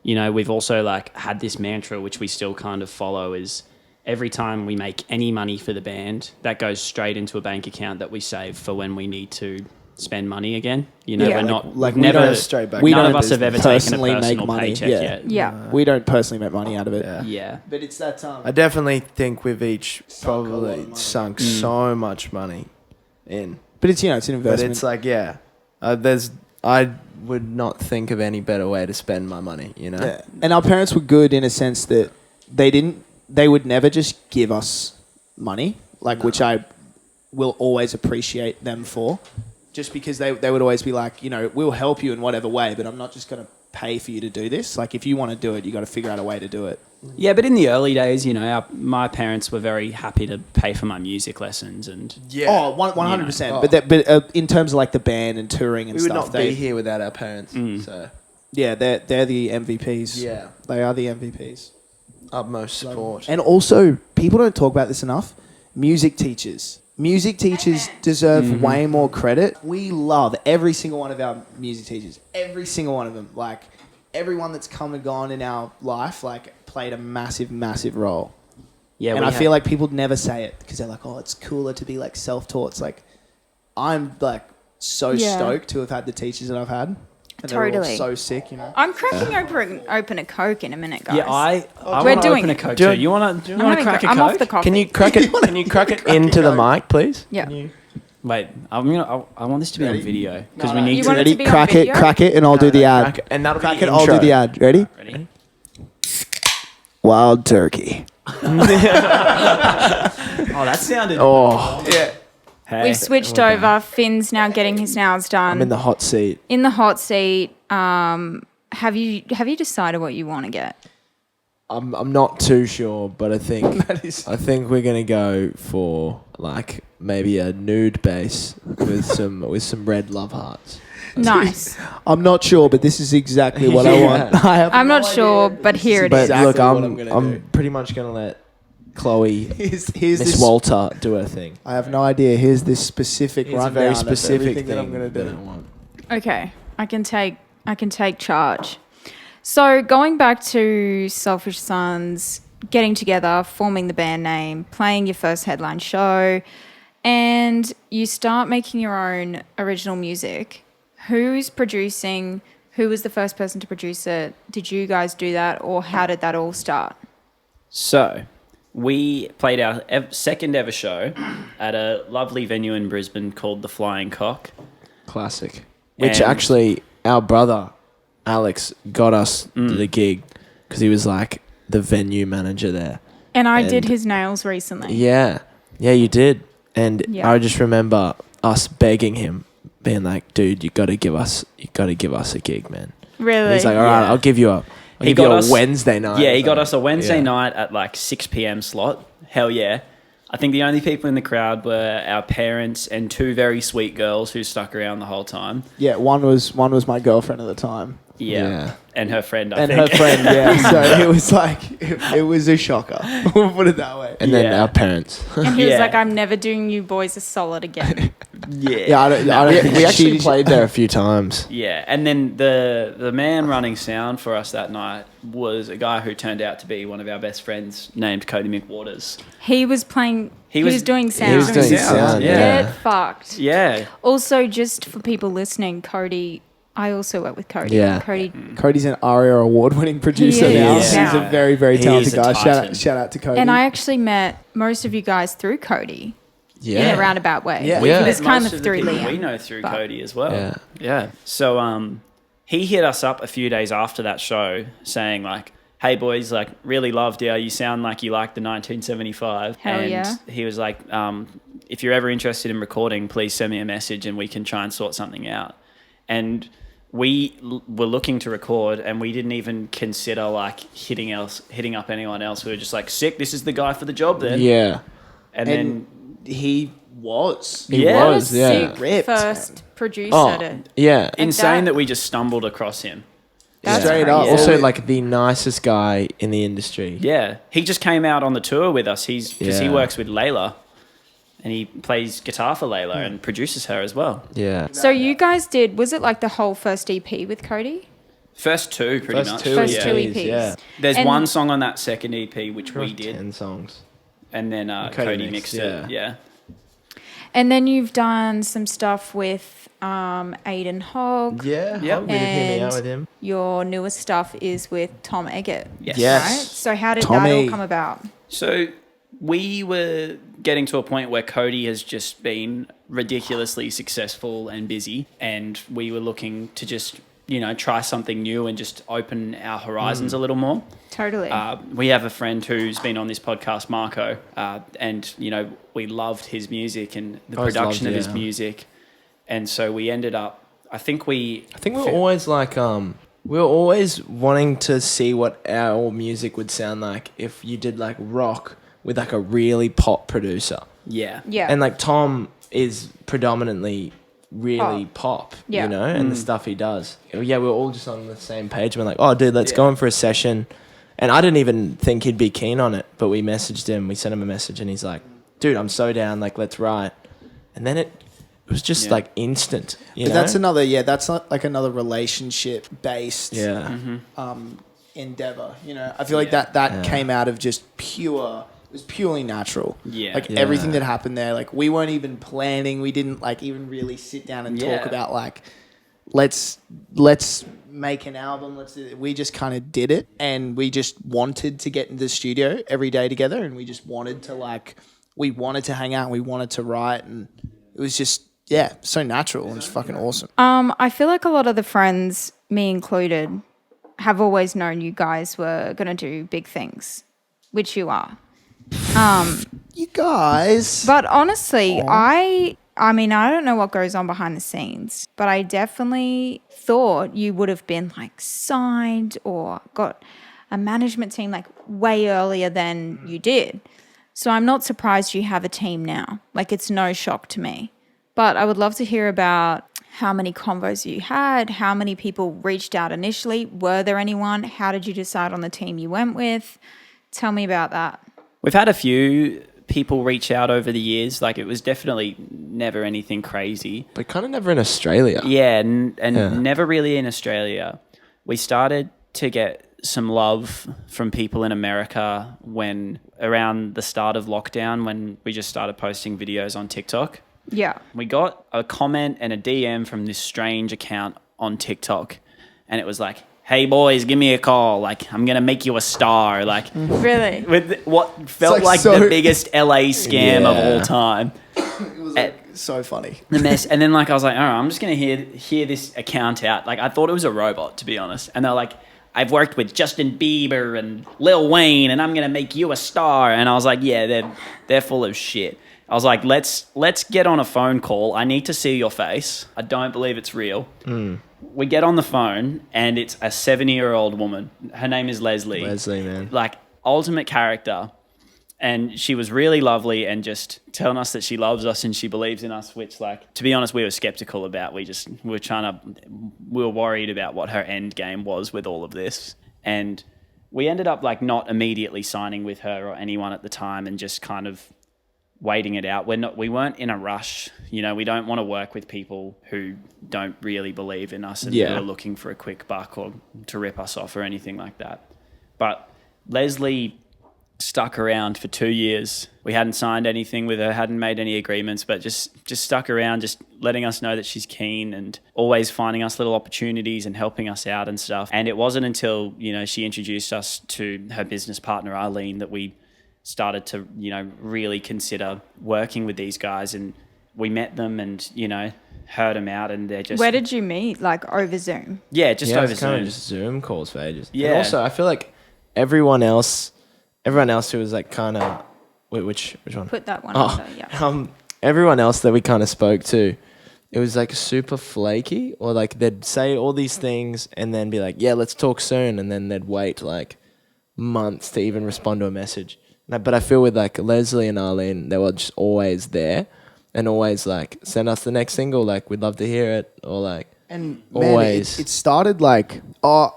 Speaker 3: We've also like had this mantra, which we still kind of follow, is every time we make any money for the band, that goes straight into a bank account that we save for when we need to spend money again.
Speaker 4: Yeah.
Speaker 3: We're not
Speaker 5: Like,
Speaker 3: we've
Speaker 5: we
Speaker 3: never
Speaker 5: don't-
Speaker 1: straight back.
Speaker 5: we
Speaker 3: none
Speaker 5: don't
Speaker 3: of us have ever taken a
Speaker 5: personally make
Speaker 3: personal
Speaker 5: money.
Speaker 3: paycheck
Speaker 5: Yeah.
Speaker 3: yet.
Speaker 4: Yeah.
Speaker 5: We don't personally make money out of it.
Speaker 1: Yeah.
Speaker 3: Yeah.
Speaker 5: But it's that
Speaker 1: I definitely think we've each
Speaker 5: Sunk a lot of
Speaker 1: probably
Speaker 5: money.
Speaker 1: sunk so much money in.
Speaker 5: But it's it's an
Speaker 1: But
Speaker 5: investment.
Speaker 1: it's like, I would not think of any better way to spend my money, you know?
Speaker 5: Yeah. And our parents were good in a sense that they would never just give us money, which I will always appreciate them for, just because they would always be like, you know, we'll help you in whatever way, but I'm not just going to pay for you to do this. Like, if you want to do it, you got to figure out a way to do it.
Speaker 3: Yeah, but in the early days, you know, my parents were very happy to pay for my music lessons and...
Speaker 1: Yeah.
Speaker 5: Oh, 100%. But in terms of like the band and touring and
Speaker 1: We would
Speaker 5: stuff,
Speaker 1: not be here without our parents. So,
Speaker 5: yeah, they're the MVPs.
Speaker 1: yeah,
Speaker 5: They are the MVPs.
Speaker 1: utmost support.
Speaker 5: And also, people don't talk about this enough. Music teachers. Music teachers deserve way more credit. We love every single one of our music teachers. Every single one of them. Like, everyone that's come and gone in our life, like, played a massive, massive role.
Speaker 3: Yeah,
Speaker 5: and I feel like people never say it because they're like, oh, it's cooler to be, like, self-taught. It's like, I'm, like, so stoked to have had the teachers that I've had. And they're all
Speaker 4: Totally.
Speaker 5: so sick, you know.
Speaker 4: I'm cracking open a Coke in a minute, guys.
Speaker 3: Yeah, I
Speaker 4: We're
Speaker 3: want to
Speaker 4: doing
Speaker 3: open a
Speaker 4: it.
Speaker 3: Coke
Speaker 1: Do
Speaker 3: too.
Speaker 1: it.
Speaker 3: You want to
Speaker 4: I'm
Speaker 3: crack a Coke?
Speaker 4: I'm off the coffee.
Speaker 1: Can you crack it? Can you crack it into the mic, please?
Speaker 4: Yeah.
Speaker 3: Wait, I want this to be on video because we need
Speaker 4: You
Speaker 3: to...
Speaker 4: want it to be on
Speaker 5: Crack
Speaker 4: video?
Speaker 5: it, crack it, and I'll do the ad.
Speaker 1: Crack it, and that'll
Speaker 5: Crack
Speaker 1: be
Speaker 5: it, I'll do the ad. Ready?
Speaker 3: Ready?
Speaker 5: Wild turkey.
Speaker 3: Oh, that sounded...
Speaker 1: Oh,
Speaker 5: Yeah.
Speaker 3: Hey.
Speaker 4: We've switched over. Finn's now getting his nails done.
Speaker 1: I'm in the hot seat.
Speaker 4: In the hot seat. Have you decided what you want to get?
Speaker 1: I'm not too sure, but I think we're gonna go for like maybe a nude base with some red love hearts.
Speaker 4: Nice.
Speaker 5: I'm not sure, but this is exactly what I want.
Speaker 4: I'm not sure, but here it
Speaker 1: But
Speaker 4: is.
Speaker 5: Exactly
Speaker 1: look,
Speaker 5: what I'm gonna do.
Speaker 1: I'm pretty much gonna let Chloe,
Speaker 5: Here's
Speaker 1: Miss
Speaker 5: this.
Speaker 1: Walter, do her thing.
Speaker 5: I have no idea. Here's this specific
Speaker 1: It's a
Speaker 5: rundown
Speaker 1: very
Speaker 5: of
Speaker 1: specific
Speaker 5: everything
Speaker 1: thing
Speaker 5: that I'm going to
Speaker 1: that I
Speaker 5: do.
Speaker 1: want.
Speaker 4: Okay, I can take charge. So going back to Selfish Sons, getting together, forming the band name, playing your first headline show, and you start making your own original music. Who's producing? Who was the first person to produce it? Did you guys do that, or how did that all start?
Speaker 3: So, we played our second ever show at a lovely venue in Brisbane called the Flying Cock.
Speaker 1: Classic. Which
Speaker 3: And-
Speaker 1: actually, our brother Alex got us the gig because he was like the venue manager there.
Speaker 4: And I
Speaker 1: And-
Speaker 4: did his nails recently.
Speaker 1: Yeah, you did. And
Speaker 4: Yeah.
Speaker 1: I just remember us begging him, being like, "Dude, you got to give us a gig, man."
Speaker 4: Really?
Speaker 1: And he's like, "All right,
Speaker 3: Yeah.
Speaker 1: I'll give you a Wednesday night."
Speaker 3: Yeah, he
Speaker 1: or
Speaker 3: got us a
Speaker 1: something."
Speaker 3: Wednesday
Speaker 1: Yeah.
Speaker 3: night at like 6 p.m. slot. Hell yeah. I think the only people in the crowd were our parents and two very sweet girls who stuck around the whole time.
Speaker 5: Yeah, one was my girlfriend at the time.
Speaker 3: Yeah.
Speaker 1: Yeah.
Speaker 3: And her friend, I
Speaker 5: And
Speaker 3: think.
Speaker 5: her friend, yeah. So it was like, it was a shocker. We'll put it that way.
Speaker 1: And then
Speaker 3: Yeah.
Speaker 1: our parents.
Speaker 4: And he was
Speaker 3: Yeah.
Speaker 4: like, I'm never doing you boys a solid again.
Speaker 5: Yeah, I don't
Speaker 1: we,
Speaker 5: think
Speaker 1: we actually
Speaker 5: she-
Speaker 1: played there a few times.
Speaker 3: Yeah, and then the man running sound for us that night was a guy who turned out to be one of our best friends named Cody McWaters.
Speaker 4: He was playing, he
Speaker 3: was-
Speaker 4: was doing sound.
Speaker 1: He was doing sound, yeah.
Speaker 4: Get fucked.
Speaker 3: Yeah.
Speaker 4: Also, just for people listening, Cody, I also work with Cody.
Speaker 1: Yeah.
Speaker 4: Cody,
Speaker 5: Cody's an ARIA award-winning producer
Speaker 4: He
Speaker 5: now.
Speaker 4: is.
Speaker 5: He's a very, very
Speaker 3: He
Speaker 5: talented
Speaker 3: is a
Speaker 5: guy.
Speaker 3: titan.
Speaker 5: Shout out to Cody.
Speaker 4: and I actually met most of you guys through Cody
Speaker 1: Yeah.
Speaker 4: in a roundabout way.
Speaker 5: Yeah.
Speaker 3: We
Speaker 1: Yeah.
Speaker 4: It
Speaker 3: met
Speaker 4: was kind
Speaker 3: most
Speaker 4: of
Speaker 3: the
Speaker 4: through
Speaker 3: people
Speaker 4: Liam.
Speaker 3: we know through
Speaker 4: but-
Speaker 3: Cody as well.
Speaker 1: Yeah.
Speaker 3: Yeah. So he hit us up a few days after that show saying like, "Hey boys, like really loved you. You sound like you like the 1975."
Speaker 4: Hell
Speaker 3: and
Speaker 4: yeah.
Speaker 3: he was like, "If you're ever interested in recording, please send me a message and we can try and sort something out." And we were looking to record and we didn't even consider like hitting up anyone else. We were just like, "Sick, this is the guy for the job then."
Speaker 1: Yeah.
Speaker 3: And then
Speaker 5: he was.
Speaker 1: He
Speaker 3: Yeah.
Speaker 4: What a
Speaker 1: was, yeah.
Speaker 4: sick
Speaker 5: Ripped.
Speaker 4: first producer.
Speaker 1: Oh,
Speaker 4: to-
Speaker 1: yeah.
Speaker 3: insane
Speaker 4: that-
Speaker 3: that we just stumbled across him.
Speaker 4: That's
Speaker 5: Straight
Speaker 4: crazy.
Speaker 5: up.
Speaker 1: Also,
Speaker 5: Yeah.
Speaker 1: like the nicest guy in the industry.
Speaker 3: Yeah, he just came out on the tour with us. Because he
Speaker 1: Yeah.
Speaker 3: works with Layla, and he plays guitar for Layla and produces her as well.
Speaker 1: Yeah.
Speaker 4: So you guys did, was it like the whole first EP with Cody?
Speaker 3: First two, pretty much.
Speaker 4: First
Speaker 3: yeah.
Speaker 4: two EPs.
Speaker 1: yeah.
Speaker 3: There's
Speaker 4: And-
Speaker 3: one song on that second EP which we did,
Speaker 1: 10 songs.
Speaker 3: and then Cody mixed it. Yeah,
Speaker 4: And then you've done some stuff with Aiden Hogg.
Speaker 1: Yeah.
Speaker 3: Yep.
Speaker 1: We did hear me out
Speaker 4: And
Speaker 1: with him.
Speaker 4: your newest stuff is with Tom Eggert.
Speaker 3: yes.
Speaker 1: Yes.
Speaker 4: Right? So how did that
Speaker 5: Tommy.
Speaker 4: all come about?
Speaker 3: So we were getting to a point where Cody has just been ridiculously successful and busy, and we were looking to just, try something new and just open our horizons a little more.
Speaker 4: Totally.
Speaker 3: We have a friend who's been on this podcast, Marco, and, we loved his music and the
Speaker 1: Always
Speaker 3: production
Speaker 1: loved
Speaker 3: of
Speaker 1: it,
Speaker 3: his
Speaker 1: yeah.
Speaker 3: music. And so we ended up, I think we
Speaker 1: were always like, we were always wanting to see what our music would sound like if you did like rock with like a really pop producer.
Speaker 3: Yeah.
Speaker 4: Yeah.
Speaker 1: And like Tom is predominantly really pop,
Speaker 4: Yeah.
Speaker 1: and the stuff he does. Yeah, we were all just on the same page. We're like, oh, dude, let's go in for a session. And I didn't even think he'd be keen on it, but we messaged him. We sent him a message, and he's like, dude, I'm so down. Like, let's write. And then it was just like instant.
Speaker 5: But that's not like another relationship based endeavor. I feel like that came out of just it was purely natural.
Speaker 3: Yeah.
Speaker 5: Like everything that happened there, like we weren't even planning. We didn't like even really sit down and talk about like, let's make an album. We just kind of did it, and we just wanted to get into the studio every day together, and we just wanted to hang out, and we wanted to write, and it was just, so natural, and it's fucking awesome.
Speaker 4: I feel like a lot of the friends, me included, have always known you guys were going to do big things, which you are.
Speaker 5: You guys.
Speaker 4: But honestly, I mean, I don't know what goes on behind the scenes, but I definitely thought you would have been like signed or got a management team like way earlier than you did. So I'm not surprised you have a team now. Like, it's no shock to me. But I would love to hear about how many convos you had, how many people reached out initially. Were there anyone? How did you decide on the team you went with? Tell me about that.
Speaker 3: We've had a few people reach out over the years. Like, it was definitely never anything crazy.
Speaker 1: But kind of never in Australia.
Speaker 3: Yeah, and never really in Australia. We started to get some love from people in America when around the start of lockdown, when we just started posting videos on TikTok.
Speaker 4: Yeah.
Speaker 3: We got a comment and a DM from this strange account on TikTok, and it was like, hey boys, give me a call. Like, I'm going to make you a star. Like,
Speaker 4: Really?
Speaker 3: with what felt like
Speaker 5: so-
Speaker 3: the biggest LA scam of all time.
Speaker 5: It was like so funny.
Speaker 3: The mess. And then like I was like, all right, I'm just going to hear this account out. Like, I thought it was a robot, to be honest. And they're like, I've worked with Justin Bieber and Lil Wayne, and I'm going to make you a star. And I was like, yeah, they're full of shit. I was like, let's get on a phone call. I need to see your face. I don't believe it's real. We get on the phone, and it's a 70-year-old woman. Her name is Leslie.
Speaker 1: Leslie, man.
Speaker 3: Like, ultimate character. And she was really lovely and just telling us that she loves us and she believes in us, which, like, to be honest, we were skeptical about. We were worried about what her end game was with all of this. And we ended up, like, not immediately signing with her or anyone at the time and just kind of waiting it out. We weren't in a rush. We don't want to work with people who don't really believe in us and who are looking for a quick buck or to rip us off or anything like that. But Leslie stuck around for 2 years. We hadn't signed anything with her, hadn't made any agreements, but just stuck around, just letting us know that she's keen and always finding us little opportunities and helping us out and stuff. And it wasn't until, she introduced us to her business partner, Arlene, that we started to, really consider working with these guys. And we met them and, heard them out, and they're just...
Speaker 4: Where did you meet? Like, over Zoom?
Speaker 3: Yeah, just over
Speaker 1: It's kind
Speaker 3: Zoom.
Speaker 1: of just Zoom calls for ages.
Speaker 3: Yeah.
Speaker 1: And also, I feel like everyone else who was like kind of... Wait, which one?
Speaker 4: Put that one
Speaker 1: Oh,
Speaker 4: on there, yeah.
Speaker 1: everyone else that we kind of spoke to, it was like super flaky, or like they'd say all these things and then be like, yeah, let's talk soon. And then they'd wait like months to even respond to a message. But I feel with like Leslie and Arlene, they were just always there and always like, send us the next single. Like, we'd love to hear it. Or like,
Speaker 5: And
Speaker 1: always.
Speaker 5: man, it started like, what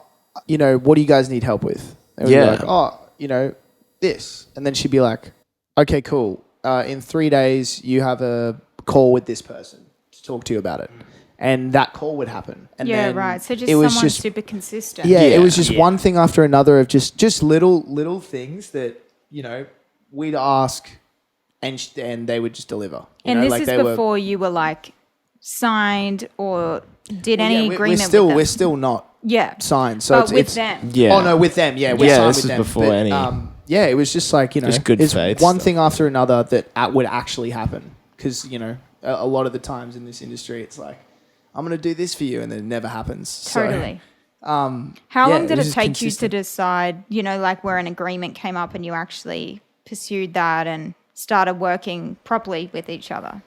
Speaker 5: do you guys need help with? And we'd be like, this. And then she'd be like, okay, cool. In 3 days, you have a call with this person to talk to you about it. And that call would happen. And then
Speaker 4: right. So
Speaker 5: it was
Speaker 4: someone
Speaker 5: just
Speaker 4: super consistent.
Speaker 5: Yeah, it was just one thing after another of just little things that, we'd ask and they would just deliver.
Speaker 4: And this is before you were like signed or did any agreement with them.
Speaker 5: We're still not signed. So
Speaker 4: but with them.
Speaker 1: yeah.
Speaker 5: Oh no, with them, yeah. We're
Speaker 1: Yeah,
Speaker 5: signed
Speaker 1: this
Speaker 5: with
Speaker 1: is
Speaker 5: them.
Speaker 1: before
Speaker 5: But,
Speaker 1: any-
Speaker 5: it was just like,
Speaker 1: Just good
Speaker 5: it's
Speaker 1: faith
Speaker 5: one
Speaker 1: stuff.
Speaker 5: thing after another that would actually happen. Because, a lot of the times in this industry, it's like, I'm going to do this for you, and then it never happens.
Speaker 4: Totally.
Speaker 5: So,
Speaker 4: How
Speaker 5: yeah,
Speaker 4: long did
Speaker 5: was
Speaker 4: it
Speaker 5: just
Speaker 4: take you to
Speaker 5: consistent.
Speaker 4: decide, like where an agreement came up and you actually pursued that and started working properly with each other?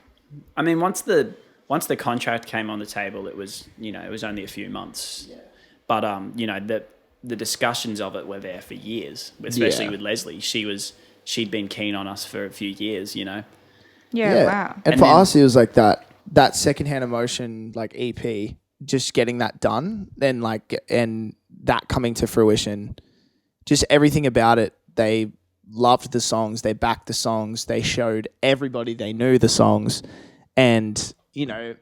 Speaker 6: I mean, once the contract came on the table, it was only a few months. Yeah. But the discussions of it were there for years, especially with Leslie. She'd been keen on us for a few years,
Speaker 4: Yeah, wow.
Speaker 5: And
Speaker 6: And
Speaker 5: for
Speaker 6: then-
Speaker 5: us, it was like that secondhand emotion, like EP, just getting that done, and that coming to fruition, just everything about it. They loved the songs, they backed the songs, they showed everybody they knew the songs, and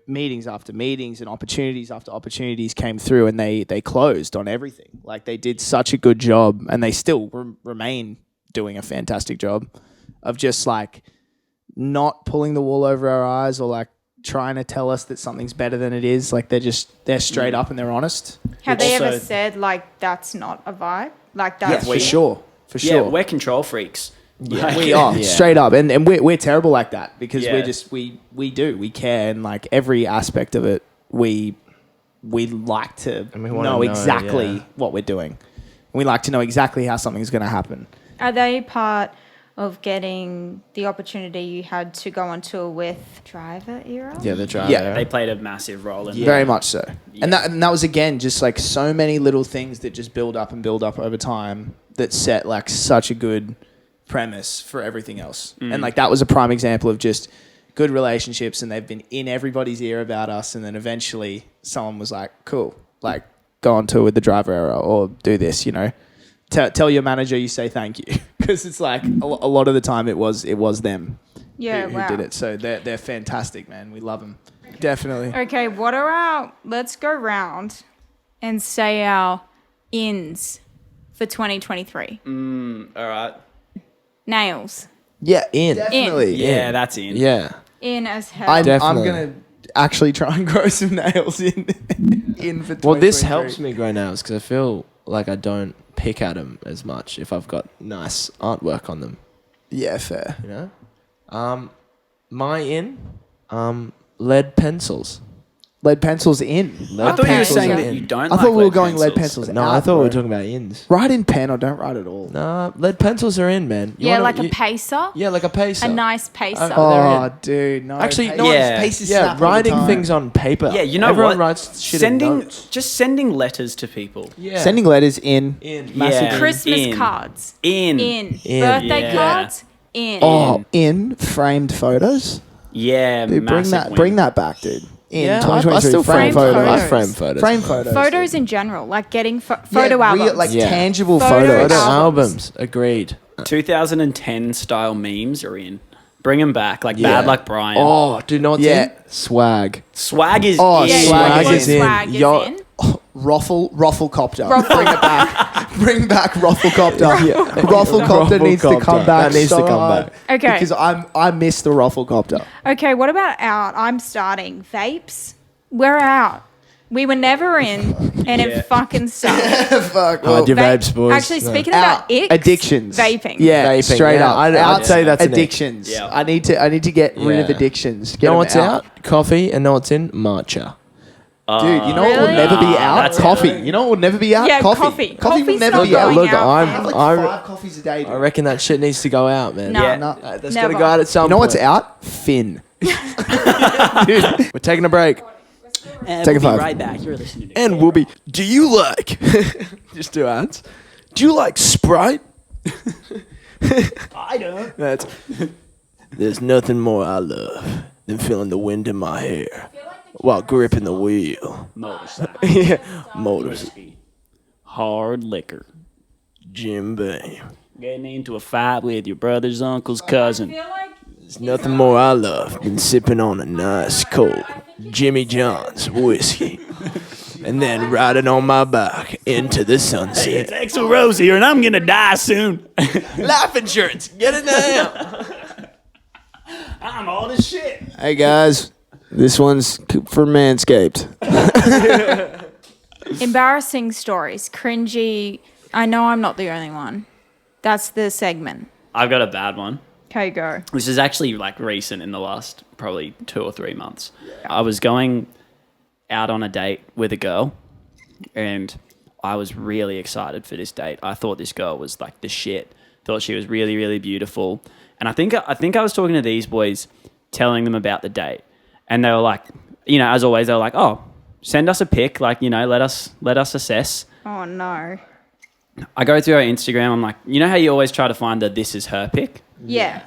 Speaker 5: meetings after meetings and opportunities after opportunities came through, and they closed on everything. Like, they did such a good job, and they still remain doing a fantastic job of just like not pulling the wool over our eyes or like trying to tell us that something's better than it is. Like, they're straight up and they're honest.
Speaker 4: Have they
Speaker 6: Also-
Speaker 4: ever said, like, that's not a vibe? Like,
Speaker 5: Yeah,
Speaker 4: that's
Speaker 5: for sure. For
Speaker 6: Yeah,
Speaker 5: sure.
Speaker 6: we're control freaks.
Speaker 5: Yeah, we are straight up, and we're terrible like that because
Speaker 6: Yeah.
Speaker 5: we're just we care, and like every aspect of it we like to
Speaker 1: And we wanna
Speaker 5: know
Speaker 1: know,
Speaker 5: exactly
Speaker 1: yeah.
Speaker 5: what we're doing. We like to know exactly how something's going to happen.
Speaker 4: Are they part of getting the opportunity you had to go on tour with Driver Era?
Speaker 1: Yeah, the driver.
Speaker 5: Yeah.
Speaker 6: They played a massive role in
Speaker 5: Very much so. And that was again just like so many little things that just build up over time that set like such a good premise for everything else. And like that was a prime example of just good relationships, and they've been in everybody's ear about us, and then eventually someone was like, cool, like go on tour with the Driver Era or do this, tell your manager you say thank you, because it's like a lot of the time it was them
Speaker 4: Yeah,
Speaker 5: who
Speaker 4: wow.
Speaker 5: did it. So they're fantastic, man. We love them. Definitely.
Speaker 4: Okay, let's go round and say our ins for 2023.
Speaker 6: All right.
Speaker 4: Nails.
Speaker 5: Yeah,
Speaker 1: In.
Speaker 5: definitely.
Speaker 6: Yeah, that's in.
Speaker 1: Yeah.
Speaker 4: In as hell.
Speaker 5: I'm
Speaker 1: Definitely.
Speaker 5: gonna actually try and grow some nails in for.
Speaker 1: Well, this
Speaker 5: 2023.
Speaker 1: helps me grow nails because I feel like I don't pick at them as much if I've got nice artwork on them.
Speaker 5: Yeah, fair.
Speaker 1: My lead pencils.
Speaker 5: Lead pencils in.
Speaker 6: I thought you were
Speaker 4: Okay.
Speaker 6: saying
Speaker 4: Yeah.
Speaker 6: that you don't
Speaker 5: I
Speaker 6: like
Speaker 5: thought we were
Speaker 6: lead
Speaker 5: going lead
Speaker 6: pencils.
Speaker 5: pencils.
Speaker 1: No,
Speaker 5: out,
Speaker 1: I thought we were
Speaker 5: bro.
Speaker 1: talking about ins.
Speaker 5: Write in pen or don't write at all.
Speaker 1: Nah, lead pencils are in, man. You
Speaker 4: yeah,
Speaker 1: wanna-
Speaker 4: like a
Speaker 1: you-
Speaker 4: pacer.
Speaker 1: Yeah, like a pacer.
Speaker 4: A nice pacer.
Speaker 1: they're
Speaker 5: Oh,
Speaker 1: in.
Speaker 5: dude, no.
Speaker 1: Actually,
Speaker 5: pace-
Speaker 1: no
Speaker 6: one's- Yeah.
Speaker 5: pace is
Speaker 1: Yeah,
Speaker 5: snap all the
Speaker 1: writing
Speaker 5: time.
Speaker 1: things on paper.
Speaker 6: Yeah, you know
Speaker 1: Everyone
Speaker 6: what?
Speaker 1: writes shit in notes.
Speaker 6: Just sending letters to people.
Speaker 1: Yeah.
Speaker 5: Sending letters in.
Speaker 1: Massive.
Speaker 6: Yeah.
Speaker 4: Christmas
Speaker 6: In.
Speaker 4: cards.
Speaker 6: In.
Speaker 4: In.
Speaker 1: In.
Speaker 4: Birthday
Speaker 6: Yeah.
Speaker 4: cards. In.
Speaker 5: Oh, in framed photos.
Speaker 6: Yeah,
Speaker 5: Dude,
Speaker 6: massive
Speaker 5: bring
Speaker 6: win.
Speaker 5: that back, dude. In
Speaker 1: Yeah, I
Speaker 5: 2023,
Speaker 1: still frame
Speaker 4: frame
Speaker 1: photos.
Speaker 4: photos.
Speaker 1: I frame photos.
Speaker 5: Frame photos.
Speaker 4: Photos in general, like getting
Speaker 5: Yeah,
Speaker 4: photo
Speaker 5: real,
Speaker 4: albums.
Speaker 5: like
Speaker 1: Yeah.
Speaker 5: tangible
Speaker 4: Photo
Speaker 5: photos.
Speaker 1: Photo
Speaker 4: albums.
Speaker 1: albums. Agreed.
Speaker 6: 2010 style memes are in. Bring them back, like
Speaker 1: Yeah.
Speaker 6: Bad Luck Brian.
Speaker 1: Oh, do you know what's
Speaker 5: Yeah.
Speaker 1: in? Swag.
Speaker 6: Swag is
Speaker 5: Oh,
Speaker 6: in.
Speaker 4: yeah,
Speaker 1: swag
Speaker 4: you know
Speaker 1: is
Speaker 4: what
Speaker 1: in.
Speaker 4: swag is
Speaker 1: Yo-
Speaker 4: in.
Speaker 5: Ruffle copter.
Speaker 4: Ruffle.
Speaker 5: Bring it back. Bring back Ruffle copter. Ruffle copter
Speaker 1: Ruffle
Speaker 5: needs to
Speaker 1: copter.
Speaker 5: come back.
Speaker 1: That needs to
Speaker 5: so
Speaker 1: come
Speaker 5: hard.
Speaker 1: back.
Speaker 4: Okay.
Speaker 5: Because I miss the Ruffle copter.
Speaker 4: Okay, what about out? I'm starting. Vapes? We're out. We were never in, and
Speaker 6: Yeah.
Speaker 4: it fucking sucks.
Speaker 5: Fuck.
Speaker 1: Hide your
Speaker 4: Va-
Speaker 1: vapes, boys.
Speaker 4: Actually,
Speaker 1: No.
Speaker 4: speaking about icks,
Speaker 5: addictions.
Speaker 4: vaping.
Speaker 5: Yeah,
Speaker 1: Vaping,
Speaker 5: straight
Speaker 1: yeah.
Speaker 5: up.
Speaker 1: I'd say that's an ick.
Speaker 5: addictions.
Speaker 6: Yeah.
Speaker 5: I need to get rid of
Speaker 1: Yeah.
Speaker 5: addictions. Get
Speaker 1: You know
Speaker 5: 'em
Speaker 1: what's out? Coffee, and know what's in? Matcha.
Speaker 5: Dude, you know what will
Speaker 4: Really?
Speaker 5: never be out?
Speaker 6: That's
Speaker 5: Coffee.
Speaker 6: out.
Speaker 5: You know what will never be out?
Speaker 4: Yeah,
Speaker 5: coffee.
Speaker 4: coffee.
Speaker 5: Coffee will
Speaker 4: Coffee's
Speaker 5: never
Speaker 4: not
Speaker 5: be out.
Speaker 4: going
Speaker 1: Look,
Speaker 4: out,
Speaker 1: I'm-
Speaker 5: I have like
Speaker 1: I-
Speaker 5: 5 coffees a day. Dude.
Speaker 1: I reckon that shit needs to go out, man.
Speaker 4: No.
Speaker 6: Yeah.
Speaker 5: No.
Speaker 1: That's
Speaker 4: Never.
Speaker 1: got to go out at some
Speaker 5: You know what's
Speaker 1: point.
Speaker 5: out? Finn.
Speaker 1: We're taking a break.
Speaker 6: And
Speaker 5: Take a
Speaker 6: we'll be
Speaker 5: five.
Speaker 6: right back. You're listening to
Speaker 1: And we'll be. Do you like. Just 2 ads. Do you like Sprite?
Speaker 6: I don't.
Speaker 1: That's. There's nothing more I love than feeling the wind in my hair while gripping the wheel.
Speaker 6: Motorcycle.
Speaker 1: Yeah. Motors.
Speaker 6: Hard liquor.
Speaker 1: Jim Beam.
Speaker 6: Getting into a fight with your brother's uncle's cousin.
Speaker 1: There's nothing more I love than sipping on a nice cold Jimmy John's whiskey and then riding on my bike into the sunset.
Speaker 6: Axel Rose here, and I'm gonna die soon.
Speaker 1: Life insurance, get it now.
Speaker 6: I'm all this shit.
Speaker 7: Hey guys, this one's for Manscaped.
Speaker 4: Embarrassing stories, cringy. I know I'm not the only one. That's the segment.
Speaker 6: I've got a bad one.
Speaker 4: Okay, go.
Speaker 6: This is actually like recent in the last probably 2 or 3 months. I was going out on a date with a girl and I was really excited for this date. I thought this girl was like the shit. Thought she was really, really beautiful. And I think I was talking to these boys, telling them about the date. And they were like, you know, as always, they were like, oh, send us a pic. Like, you know, let us assess.
Speaker 4: Oh, no.
Speaker 6: I go through her Instagram. I'm like, you know how you always try to find the this is her pic?
Speaker 4: Yeah.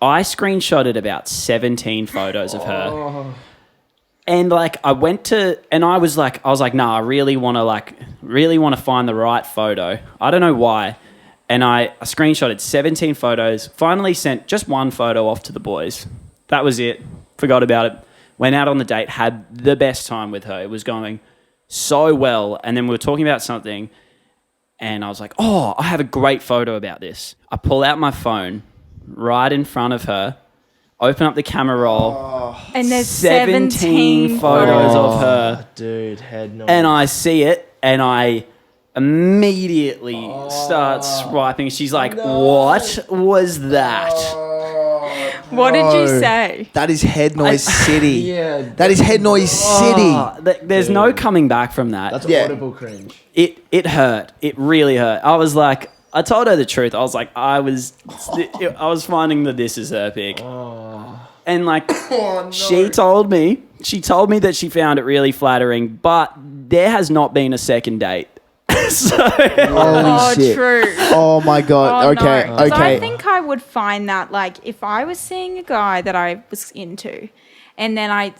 Speaker 6: I screenshotted about 17 photos of her. And like I went to, and I was like, nah, I really want to find the right photo. I don't know why. And I screenshotted 17 photos, finally sent just one photo off to the boys. That was it. Forgot about it. Went out on the date, had the best time with her. It was going so well. And then we were talking about something and I was like, oh, I have a great photo about this. I pull out my phone right in front of her, open up the camera roll,
Speaker 4: and there's
Speaker 6: 17 photos of her.
Speaker 1: Dude, head noise.
Speaker 6: And I see it, and I immediately start swiping. She's like, what was that?
Speaker 4: What did you say?
Speaker 5: That is head noise city.
Speaker 1: Yeah.
Speaker 5: That is head noise city.
Speaker 6: There's no coming back from that.
Speaker 1: That's
Speaker 5: Yeah.
Speaker 1: audible cringe.
Speaker 6: It hurt. It really hurt. I was like, I told her the truth. I was like, I was finding that this is her pic. And like, she told me that she found it really flattering, but there has not been a second date. So
Speaker 5: Holy shit.
Speaker 4: True.
Speaker 5: Oh my god.
Speaker 4: Oh,
Speaker 5: okay.
Speaker 4: no. 'Cause
Speaker 5: Okay.
Speaker 4: I think I would find that, like, if I was seeing a guy that I was into and then I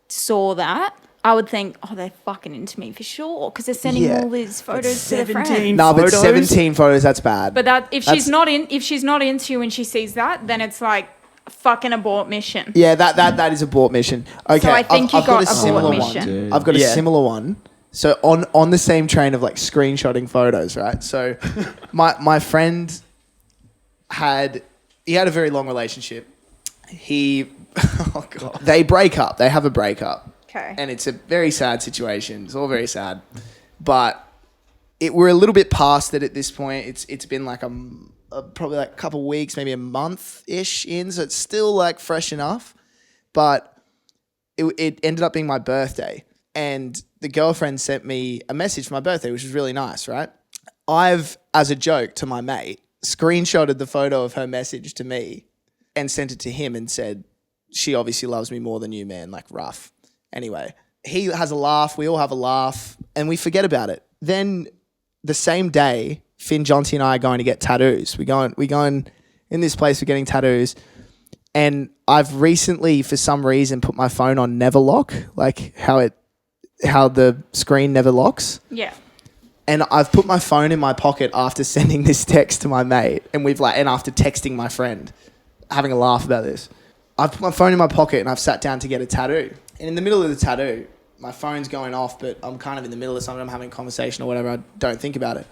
Speaker 4: saw that, I would think, oh, they're fucking into me for sure because they're sending
Speaker 5: Yeah.
Speaker 4: all these photos to their
Speaker 6: 17
Speaker 4: friends.
Speaker 5: No, but
Speaker 6: photos?
Speaker 5: 17 photos, that's bad.
Speaker 4: But that if she's
Speaker 5: That's-
Speaker 4: not into you and she sees that, then it's like a fucking abort mission.
Speaker 5: Yeah, that is abort mission. Okay,
Speaker 4: So I think you
Speaker 5: I've
Speaker 4: got
Speaker 5: got a similar
Speaker 4: abort
Speaker 5: one.
Speaker 4: mission.
Speaker 1: Dude.
Speaker 5: I've got a
Speaker 6: Yeah.
Speaker 5: similar one. So on the same train of like screenshotting photos, right? So my friend had a very long relationship. They break up. They have a breakup.
Speaker 4: Okay.
Speaker 5: And it's a very sad situation. It's all very sad. But we're a little bit past it at this point. It's been like probably like a couple of weeks, maybe a month-ish in, so it's still like fresh enough. But it ended up being my birthday. And the girlfriend sent me a message for my birthday, which was really nice, right? I've, as a joke to my mate, screenshotted the photo of her message to me and sent it to him and said, she obviously loves me more than you, man, like rough. Anyway, he has a laugh, we all have a laugh, and we forget about it. Then the same day, Finn, Jonty and I are going to get tattoos. We go in this place, we're getting tattoos. And I've recently, for some reason, put my phone on never lock, like how the screen never locks.
Speaker 4: Yeah.
Speaker 5: And I've put my phone in my pocket after sending this text to my mate, and after texting my friend, having a laugh about this. I've put my phone in my pocket and I've sat down to get a tattoo. And in the middle of the tattoo, my phone's going off, but I'm kind of in the middle of something. I'm having a conversation or whatever. I don't think about it.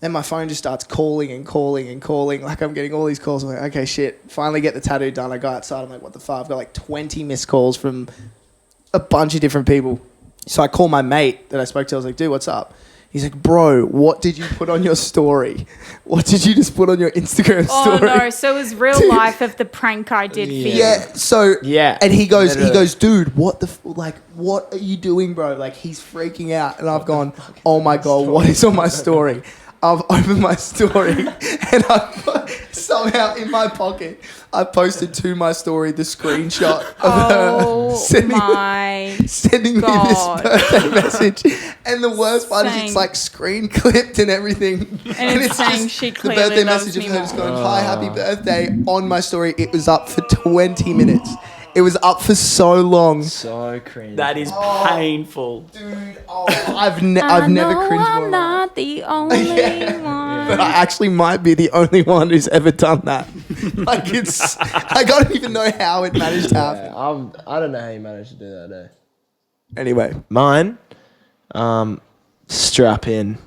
Speaker 5: Then my phone just starts calling and calling and calling. Like I'm getting all these calls. I'm like, okay, shit. Finally get the tattoo done. I go outside. I'm like, what the fuck? I've got like 20 missed calls from a bunch of different people. So I call my mate that I spoke to. I was like, dude, what's up? He's like, bro, what did you put on your story? What did you just put on your Instagram story?
Speaker 4: Oh no! So it was real life of the prank I did for you.
Speaker 5: Yeah. So
Speaker 1: Yeah.
Speaker 5: and he goes,
Speaker 1: Literally.
Speaker 5: dude, what what are you doing, bro? Like he's freaking out, and I've gone, oh my god, what is on my story? I've opened my story, and somehow in my pocket, I posted to my story the screenshot of her sending me
Speaker 4: God.
Speaker 5: this birthday message. And the worst part is
Speaker 4: Saying-
Speaker 5: it's like screen clipped and everything.
Speaker 4: And it's saying she
Speaker 5: the
Speaker 4: clearly
Speaker 5: birthday
Speaker 4: loves
Speaker 5: message of
Speaker 4: me
Speaker 5: her
Speaker 4: more.
Speaker 5: just going, hi, happy birthday on my story. It was up for 20 minutes. It was up for so long.
Speaker 1: So cringe.
Speaker 6: that is painful.
Speaker 5: Dude, I've never cringed more.
Speaker 4: I'm not the only one.
Speaker 5: But I actually might be the only one who's ever done that. Like I don't even know how it managed to happen.
Speaker 1: Yeah, I don't know how you managed to do that.
Speaker 5: Anyway,
Speaker 1: Mine, strap in.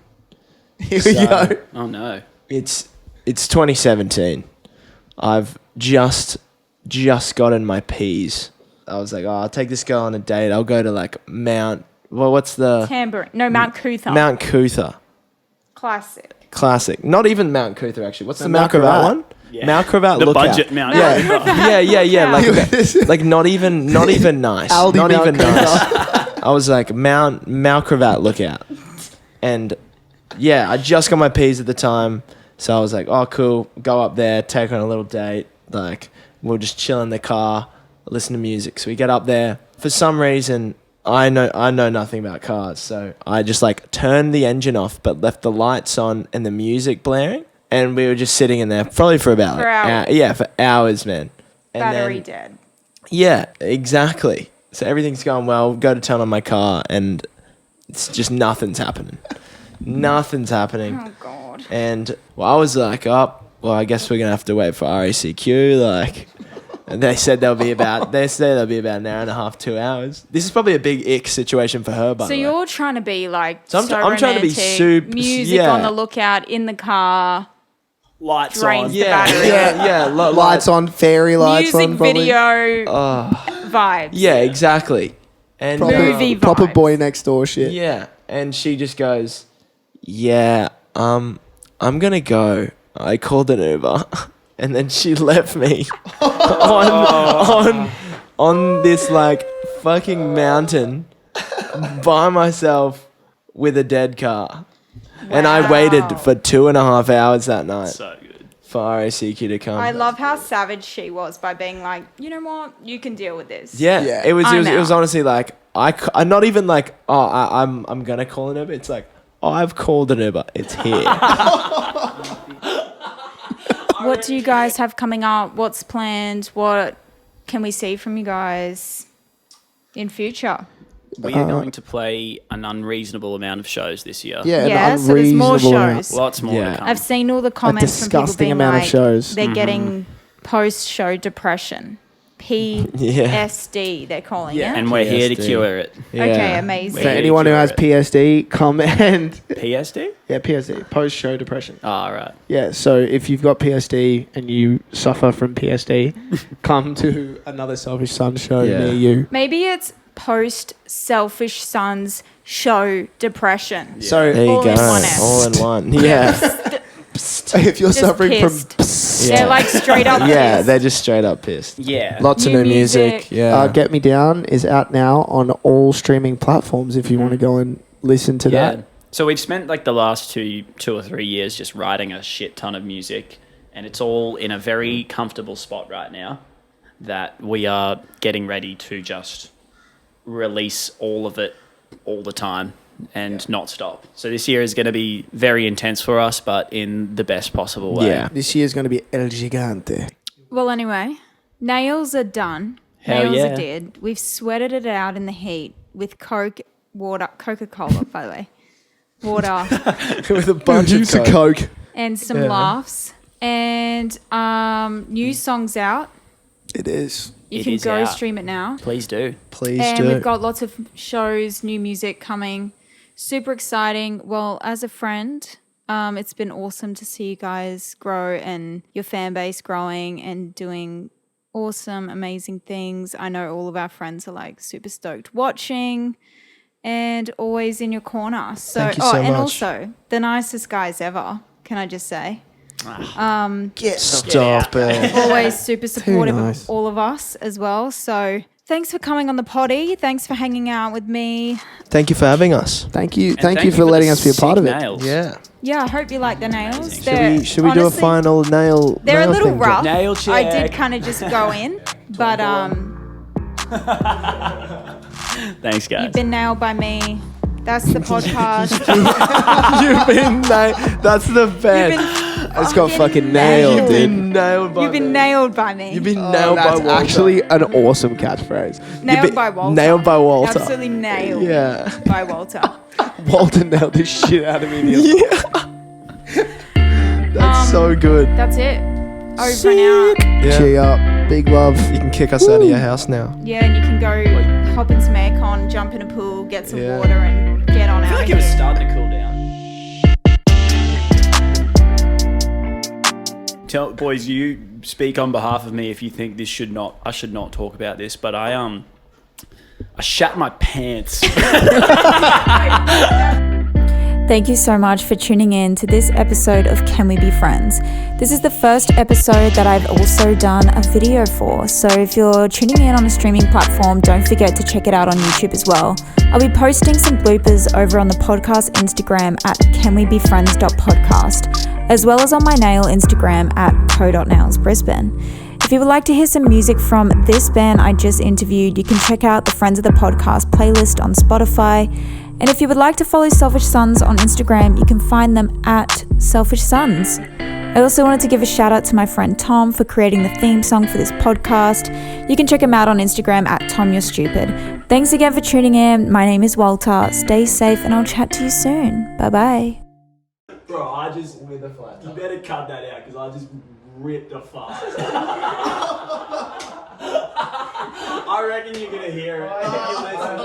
Speaker 5: here we go.
Speaker 6: Oh no.
Speaker 1: It's 2017. I've just gotten my P's. I was like, I'll take this girl on a date. I'll go to like what's the
Speaker 4: Tambourine. No, Mount Cootha.
Speaker 1: Mount Cootha.
Speaker 4: Classic.
Speaker 1: Classic. Not even Mount Cootha actually. What's the
Speaker 5: Mount
Speaker 1: Mount Cravat
Speaker 5: Cravat.
Speaker 1: one? Mount Cravat
Speaker 6: The
Speaker 1: lookout.
Speaker 6: budget Mount.
Speaker 1: Yeah. Like not even nice.
Speaker 5: Aldi
Speaker 1: not
Speaker 5: Mount
Speaker 1: even nice. I was like Mount Cravat lookout, and I just got my P's at the time, so I was like, oh cool, go up there, take her on a little date. Like we'll just chill in the car, listen to music. So we get up there. For some reason, I know nothing about cars, so I just like turned the engine off, but left the lights on and the music blaring, and we were just sitting in there probably for about
Speaker 4: For hours.
Speaker 1: for hours, man. And
Speaker 4: Battery
Speaker 1: then-
Speaker 4: dead.
Speaker 1: Yeah, exactly. So everything's going well. Go to turn on my car, and it's just nothing's happening. Nothing's happening.
Speaker 4: Oh God.
Speaker 1: And I was like, oh, well, I guess we're gonna have to wait for RACQ. Like, and they said they'll be about an hour and a half, 2 hours. This is probably a big ick situation for her, by
Speaker 4: So
Speaker 1: the way.
Speaker 4: you're trying to be like
Speaker 1: So I'm trying to be
Speaker 4: romantic,
Speaker 1: super-
Speaker 4: music
Speaker 1: yeah.
Speaker 4: on the lookout in the car,
Speaker 6: Lights
Speaker 4: drains
Speaker 6: on.
Speaker 4: the battery.
Speaker 1: yeah.
Speaker 5: Lights on, fairy lights
Speaker 4: Music
Speaker 5: on, probably.
Speaker 4: video vibes.
Speaker 1: Yeah, exactly. And
Speaker 4: Movie
Speaker 5: Proper
Speaker 4: vibes.
Speaker 5: boy next door shit.
Speaker 1: yeah, and she just goes, yeah, I'm gonna go. I called an Uber, and then she left me on this like fucking mountain by myself with a dead car. And I waited for 2.5 hours that night
Speaker 6: So good.
Speaker 1: for RACQ to come.
Speaker 4: I love how savage she was by being like, you know what, you can deal with this.
Speaker 1: Yeah,
Speaker 5: Yeah.
Speaker 1: it was
Speaker 4: I'm out.
Speaker 1: honestly like I'm not even like I'm gonna call an Uber. It's like I've called an Uber. It's here.
Speaker 4: What do you guys have coming up? What's planned? What can we see from you guys in future?
Speaker 6: We are going to play an unreasonable amount of shows this year.
Speaker 5: Yeah,
Speaker 4: Yeah,
Speaker 5: an
Speaker 4: so there's more
Speaker 5: unreasonable amount.
Speaker 4: shows.
Speaker 6: Lots more
Speaker 1: Yeah.
Speaker 6: to come.
Speaker 4: I've seen all the comments from people
Speaker 5: disgusting
Speaker 4: being
Speaker 5: amount of
Speaker 4: like,
Speaker 5: shows.
Speaker 4: they're getting post-show depression. PSD, they're calling it.
Speaker 6: and we're here to
Speaker 1: PSD.
Speaker 6: cure it.
Speaker 4: Okay,
Speaker 1: Yeah.
Speaker 4: amazing.
Speaker 5: For
Speaker 6: Yeah.
Speaker 5: anyone who has
Speaker 6: Cure
Speaker 5: PSD, come and
Speaker 6: PSD?
Speaker 5: PSD, post-show depression.
Speaker 6: All right.
Speaker 5: Yeah, so if you've got PSD and you suffer from PSD, come to another Selfish Sun show
Speaker 1: Yeah.
Speaker 5: near you.
Speaker 4: Maybe it's post-selfish sons show depression.
Speaker 5: So
Speaker 1: There you
Speaker 4: All
Speaker 1: go.
Speaker 4: in one S.
Speaker 1: All in one. Yeah.
Speaker 5: if you're
Speaker 4: Just
Speaker 5: suffering
Speaker 4: pissed.
Speaker 5: from
Speaker 4: They're like straight up
Speaker 1: Yeah,
Speaker 4: pissed.
Speaker 1: they're just straight up pissed.
Speaker 6: Yeah.
Speaker 1: Lots of
Speaker 4: New
Speaker 1: new music.
Speaker 4: music.
Speaker 1: Yeah.
Speaker 5: Get Me Down is out now on all streaming platforms if you want to go and listen to
Speaker 6: Yeah.
Speaker 5: that.
Speaker 6: So we've spent like the last two or 3 years just writing a shit ton of music, and it's all in a very comfortable spot right now that we are getting ready to just release all of it all the time and not stop. So this year is going to be very intense for us, but in the best possible way.
Speaker 1: Yeah.
Speaker 5: This year's going to be El Gigante.
Speaker 4: Well, anyway, nails are done.
Speaker 6: Hell
Speaker 4: nails
Speaker 6: yeah.
Speaker 4: are dead. We've sweated it out in the heat with Coca-Cola, by the way, water,
Speaker 1: With a bunch
Speaker 5: Use
Speaker 1: of
Speaker 5: a Coke.
Speaker 4: and some laughs. And new songs out.
Speaker 5: It is.
Speaker 4: You
Speaker 6: It
Speaker 4: can
Speaker 6: is
Speaker 4: go
Speaker 6: out.
Speaker 4: stream it now.
Speaker 6: Please do.
Speaker 5: Please
Speaker 4: And
Speaker 5: do.
Speaker 4: we've got lots of shows, new music coming. Super exciting. Well, as a friend, it's been awesome to see you guys grow and your fan base growing and doing awesome, amazing things. I know all of our friends are like super stoked watching and always in your corner. So,
Speaker 1: Thank you so
Speaker 4: and
Speaker 1: much.
Speaker 4: also the nicest guys ever, can I just say?
Speaker 1: Stop it.
Speaker 4: Always super supportive
Speaker 5: nice.
Speaker 4: of all of us as well. So thanks for coming on the potty. Thanks for hanging out with me.
Speaker 1: Thank you for having us.
Speaker 5: Thank you.
Speaker 6: And
Speaker 5: Thank you for
Speaker 6: the
Speaker 5: letting us be a part
Speaker 6: sick
Speaker 5: of it.
Speaker 6: nails.
Speaker 1: Yeah.
Speaker 4: Yeah, I hope you like the nails.
Speaker 6: Amazing.
Speaker 4: They're-
Speaker 1: Should we do a
Speaker 4: honestly,
Speaker 1: final nail?
Speaker 4: They're a
Speaker 1: nail
Speaker 4: little
Speaker 1: thing,
Speaker 4: rough.
Speaker 6: Nail
Speaker 4: I did
Speaker 6: check.
Speaker 4: kind of just go in, but
Speaker 6: Thanks, guys.
Speaker 4: you've been nailed by me. That's the podcast.
Speaker 1: You've been that's the best.
Speaker 5: I just got fucking nailed,
Speaker 1: You've
Speaker 5: dude.
Speaker 1: been nailed by
Speaker 4: You've been
Speaker 1: me.
Speaker 4: nailed by me.
Speaker 1: You've been nailed by
Speaker 5: That's
Speaker 1: Walter.
Speaker 5: actually an awesome catchphrase.
Speaker 4: nailed
Speaker 1: been
Speaker 4: by Walter.
Speaker 1: nailed by Walter.
Speaker 4: Absolutely nailed
Speaker 1: Yeah.
Speaker 4: by Walter.
Speaker 5: Walter nailed the shit out of me. The other
Speaker 1: Yeah. That's so good.
Speaker 4: That's it. Over and out.
Speaker 1: Yeah.
Speaker 5: Cheer up. Big love.
Speaker 1: You can kick us out of your house now.
Speaker 4: Yeah, and you can go hop in some aircon, jump in a pool, get some
Speaker 1: Yeah.
Speaker 4: water, and get on
Speaker 6: I feel
Speaker 4: out
Speaker 6: like
Speaker 4: of
Speaker 6: it was
Speaker 4: here.
Speaker 6: starting to cool down. Tell boys, you speak on behalf of me if you think I should not talk about this, but I shat my pants.
Speaker 4: Thank you so much for tuning in to this episode of Can We Be Friends? This is the first episode that I've also done a video for, so if you're tuning in on a streaming platform, don't forget to check it out on YouTube as well. I'll be posting some bloopers over on the podcast Instagram at canwebefriends.podcast, as well as on my nail Instagram at co.nailsbrisbane. If you would like to hear some music from this band I just interviewed, you can check out the Friends of the Podcast playlist on Spotify. And if you would like to follow Selfish Sons on Instagram, you can find them at Selfish Sons. I also wanted to give a shout out to my friend Tom for creating the theme song for this podcast. You can check him out on Instagram at Tom You're Stupid. Thanks again for tuning in. My name is WALTA. Stay safe and I'll chat to you soon. Bye-bye.
Speaker 5: Bro, I just... With the flat. You better cut that out because I just ripped a fart. I reckon you're going to hear it if you listen.